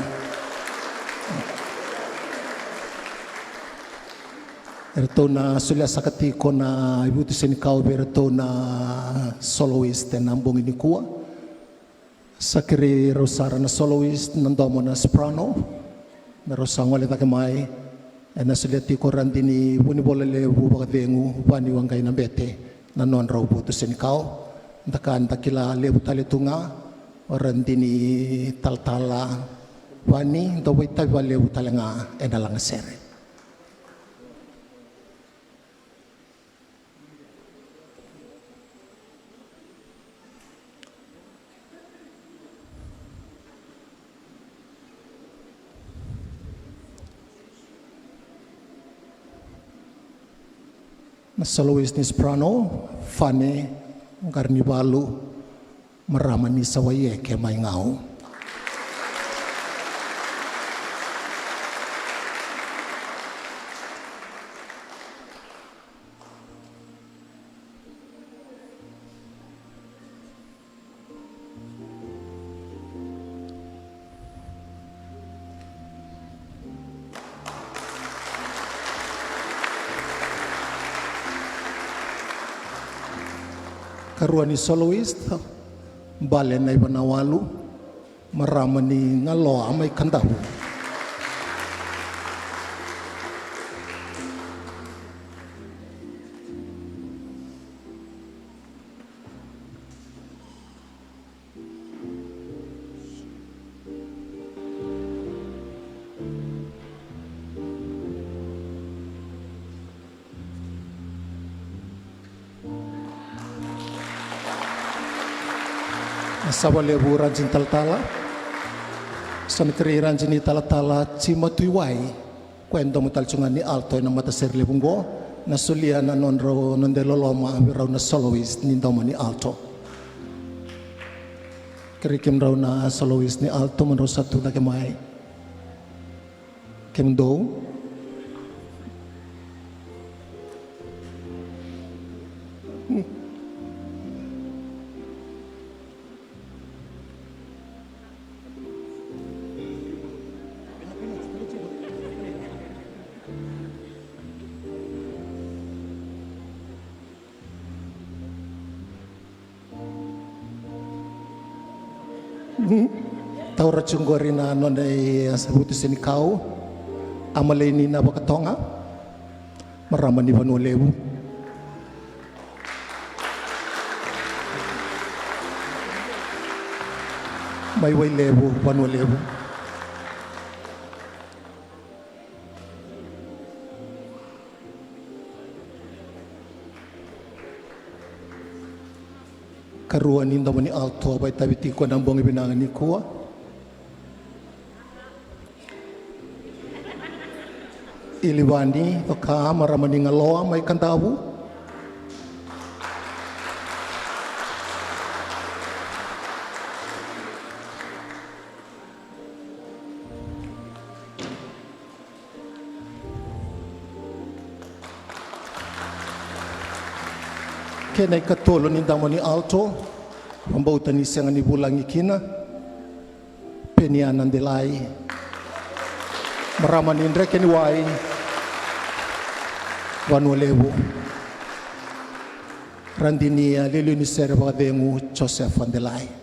erto na sulia sakati ko na ibuti sinikaw erto na soloist na ambong inikuwa sakiri rosara na soloist nandomo na soprano na rosang walita kamay na sulia ti ko randin ni bunibolele bubakadengu wani wangay na bete na non raw buto sinikaw dakan takila lebu talitunga orang dini taltala wani dawai tawa lebu talanga enalang sere na soloist ni soprano Fane Garnibalu maraman ni sawaye ke may ngao karuan ni soloist balen na ibanawalu maraman ni ngalo amay kandahu Sawale buran jin taltala san keriran jini talatala cima tuiwai kwendo mutalcungan ni alto na mata serle bungo na sulia na nonro nondeloloma raw na soloist ni domo ni alto kerikim raw na soloist ni alto menro satu na kemai kemdo tau racunggori na nonay sabuti sinikaw amalay ni na bakatonga maraman ni Vanulebu may way lebu Vanulebu karuan ninda mani alto bay tabiti ko nang bong ibinangan ni kuwa iliwani toka maramani ngaloa may kandawu kenay katulo ninda mani alto Pambautan isang ni bulang ikina, penianan delay, maraman indre keniwai, wanulewu, randinia lilunisere bagadengu Joseph Andelay.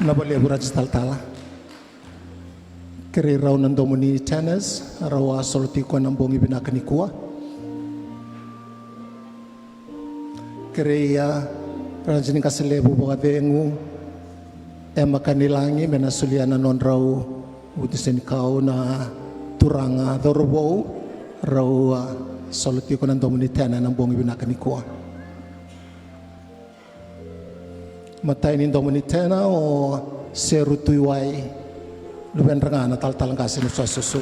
Nabale buraj tal-tala. Kere raw ng domoni tennis, raw asolti ko ng bongi binakanikua. Kere ranjini kaselebu bagadengu, makanilangi menasuliana non raw utisin kau na turanga dorbo raw solti ko ng domoni tennis ng bongi binakanikua. Matay ni domoni tena o seru tuiwai luben rangana tal-talang kasi no susu.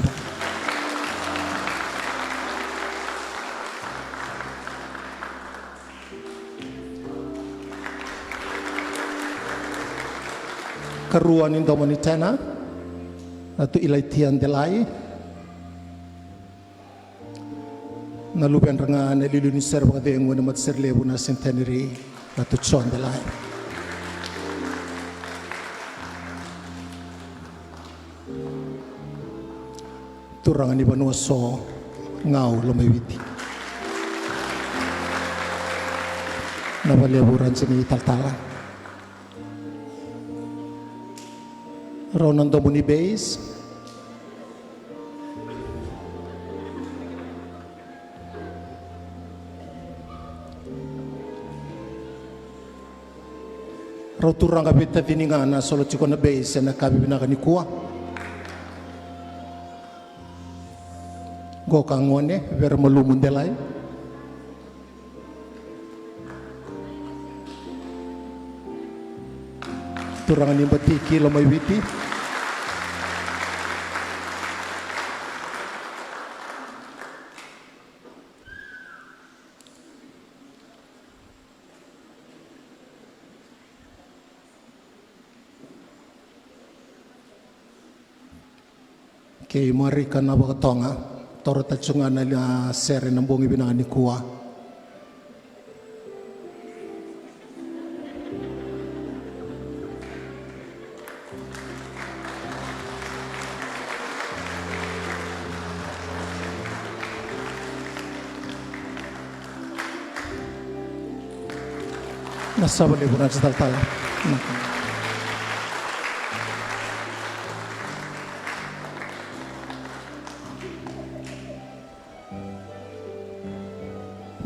Karuan ni domoni tena natu ilaitian delay na luben rangana liluni serba dengu na matserlebu na Centenary natu chon delay. Turangan ni Banua so ngau lumawiti. Nabaleburan sini tal-tala. Ronan domuni base. Raw turang kabita tiningana solo chiko na base na kabi binakanikua. Go kangone ver malumun delay turangan ni batiki lo may witi kay mari ka na bakatonga toro tachungan na sere ng bongi binakanikua. Nasa baliburan sa tal-tala.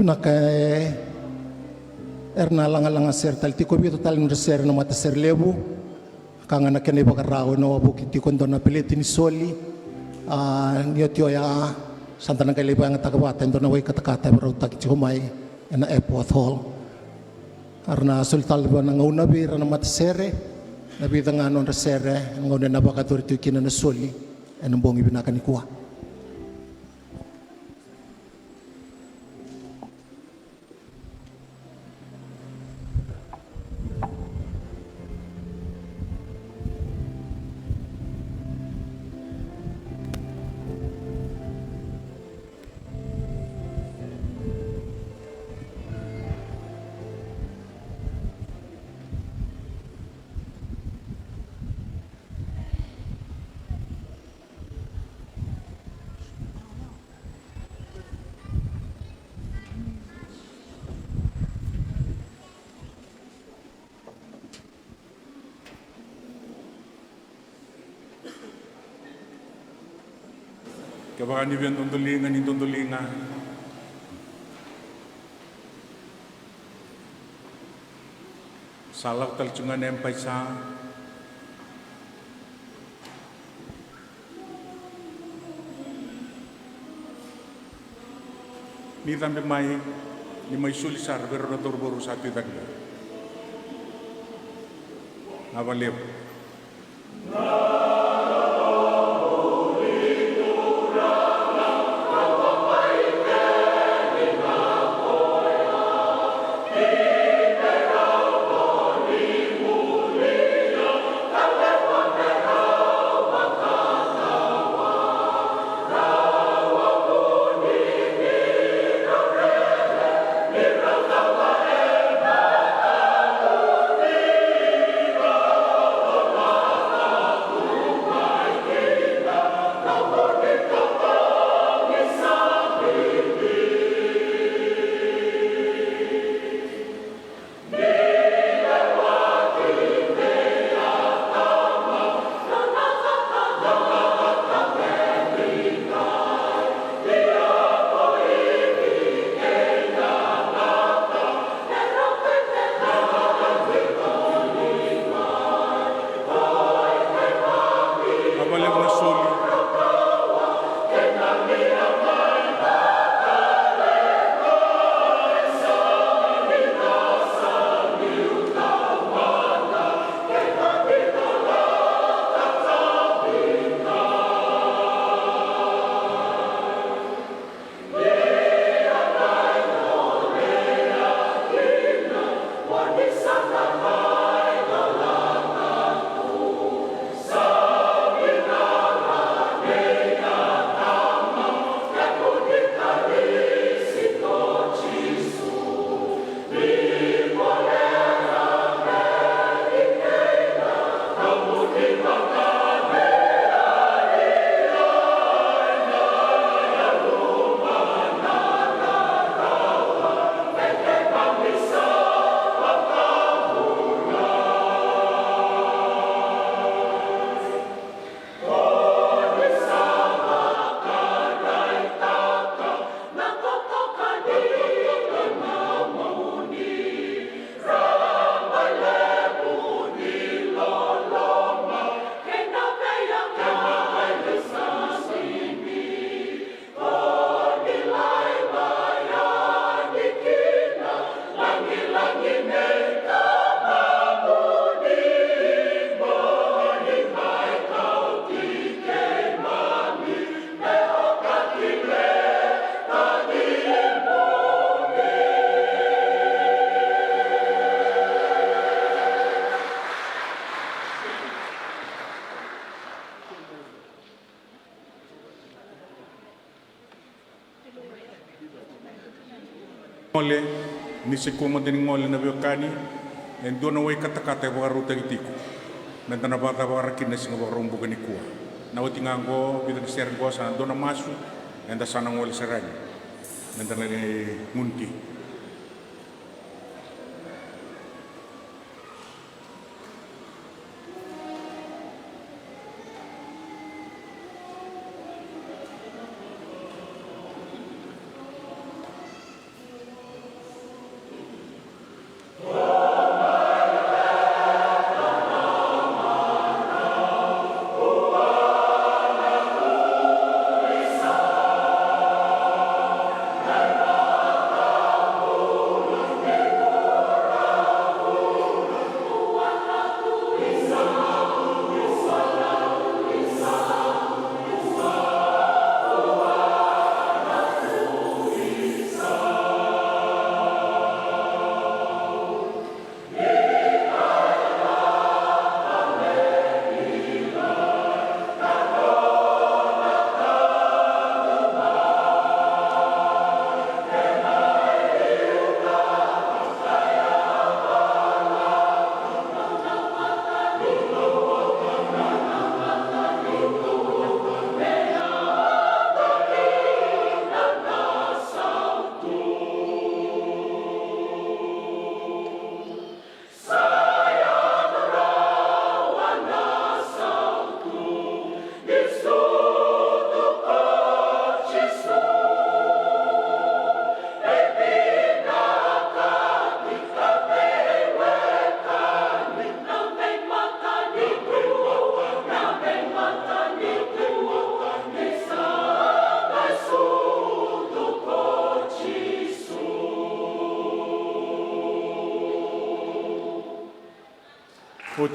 Nakay erna langa ser tal ti ko bito tal ng ser na mata ser lebu kanga na kenay bakarao na wabu kiti kondo na piliti ni soli niyotyo ya santa nang kailiba ang tagabata ito na way katakata pero takiti humay na airport hall arna sultal ba nang unabi rana mata sere nabita nga non sere ng una na bakaturito kina na soli anong bongi binakanikuha. Kabakan niyo yung tundulingan. Salak talcungan yang paisa. Ni tambe mai sulisar berrotor boru satu tagla. Avaleu. le una soli. Ngole, ni se koma deni ngole na biokani, en dona wai kata-kata wa ruta gitiku. Na tana bata wa rakin na singa wa rombo gani kuwa. Na wati ngango, bita ni ser go sana dona masu, en da sana ngole serani. Na tana ni munti.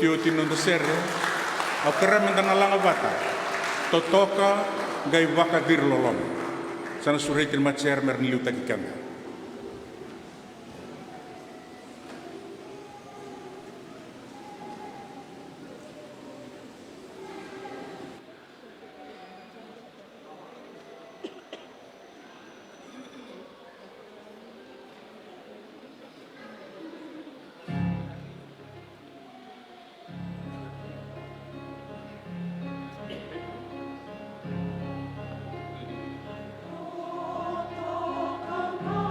Oti no serre, au karamen na langa bata, totoka gai waka dir lolom, sana suretin matser mer niliu takikanga. Come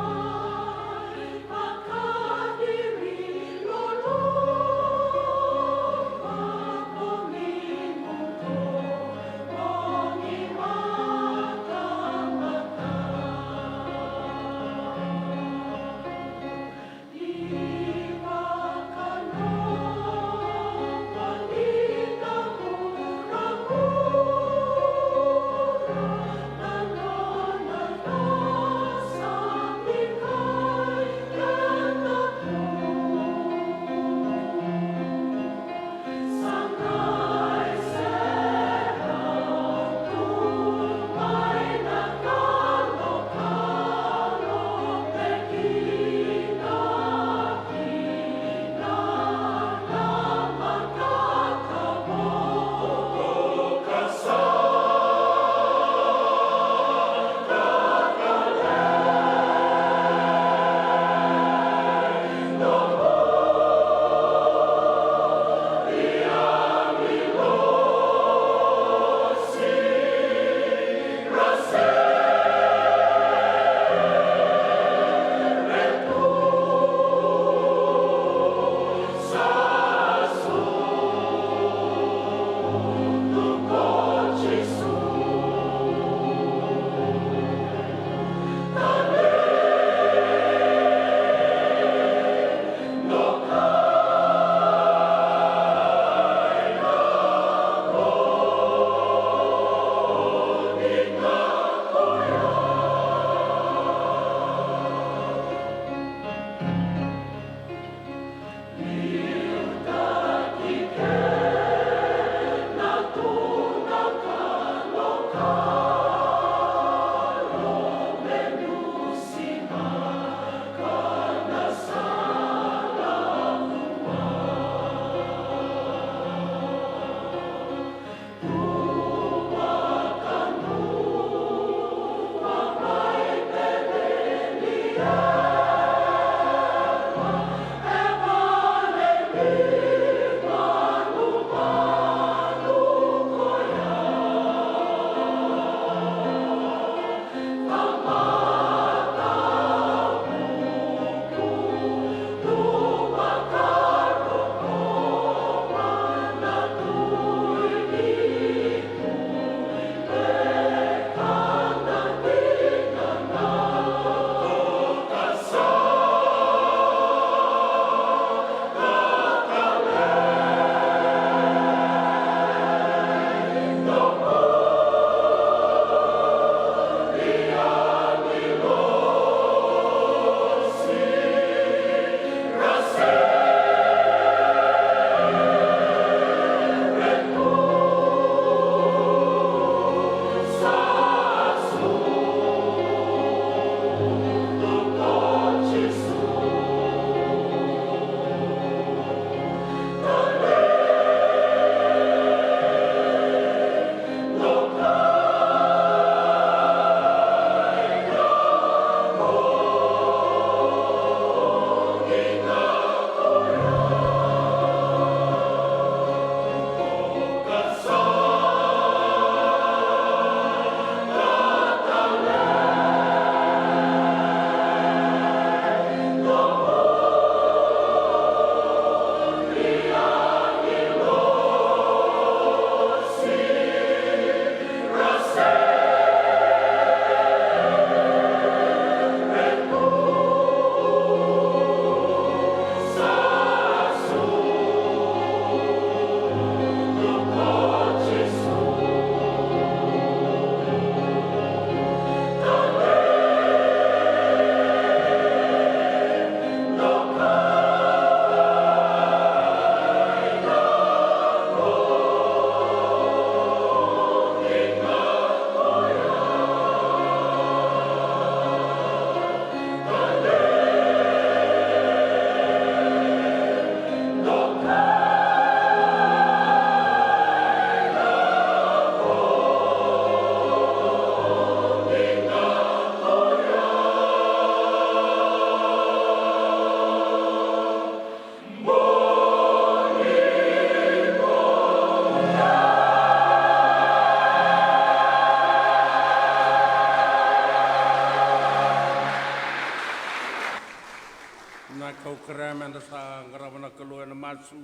masu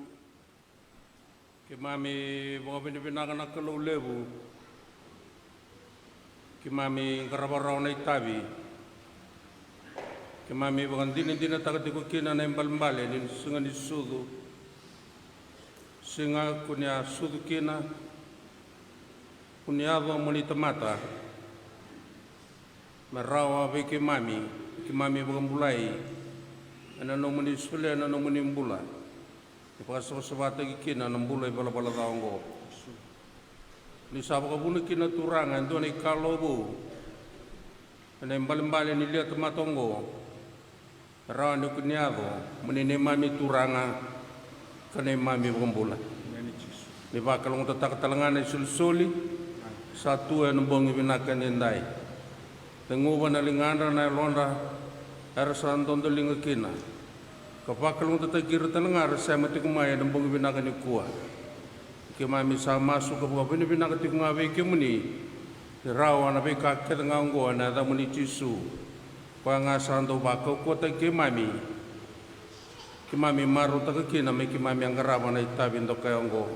ke mami baka na kalau lebu ke mami ngarabarau na itabi ke mami baka dina takati ko kina na imbal-mbale ni singa ni sudu singa kunya sudu kina kunya ado monita mata marawa be ke mami baka mulai ana no muni sule ana no muni mbula ipaka sabata kina na mbula bala-bala taongo ni sabaka buna kina turanga ndo ni kalobu ana imbal-mbale ni lihat matongo rawa ni kunyado muni ne mami turanga kana mami bambula ni bakalong tatak talangan ni sulsuli satu en bongi binakan endai tenguba na lingana na londa arasan tondo linga kina kapakalong tatakir talangar sa mati kumaya ng bongi binakan ni kuwa ke mami sa masuk ke buka binakan ti kungawe ke muni rawa na beka ketanganggo na da muni cisu pangasan do bako kota ke mami maru ta ke na me ke mami angaraba na itabi ndo kayongo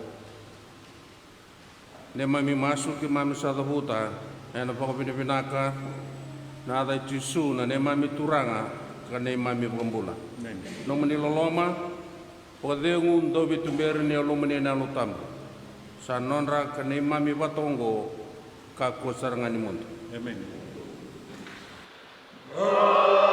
ne mami masuk ke mami sa da buta ana pa ko binaka na da tisu na ne mami turanga ka ne mami bambula no mani loloma o de un do bitumber ne lo mani na lutam sa nonra ka ne mami batongo ka ko sarangani mundo Amen. Oh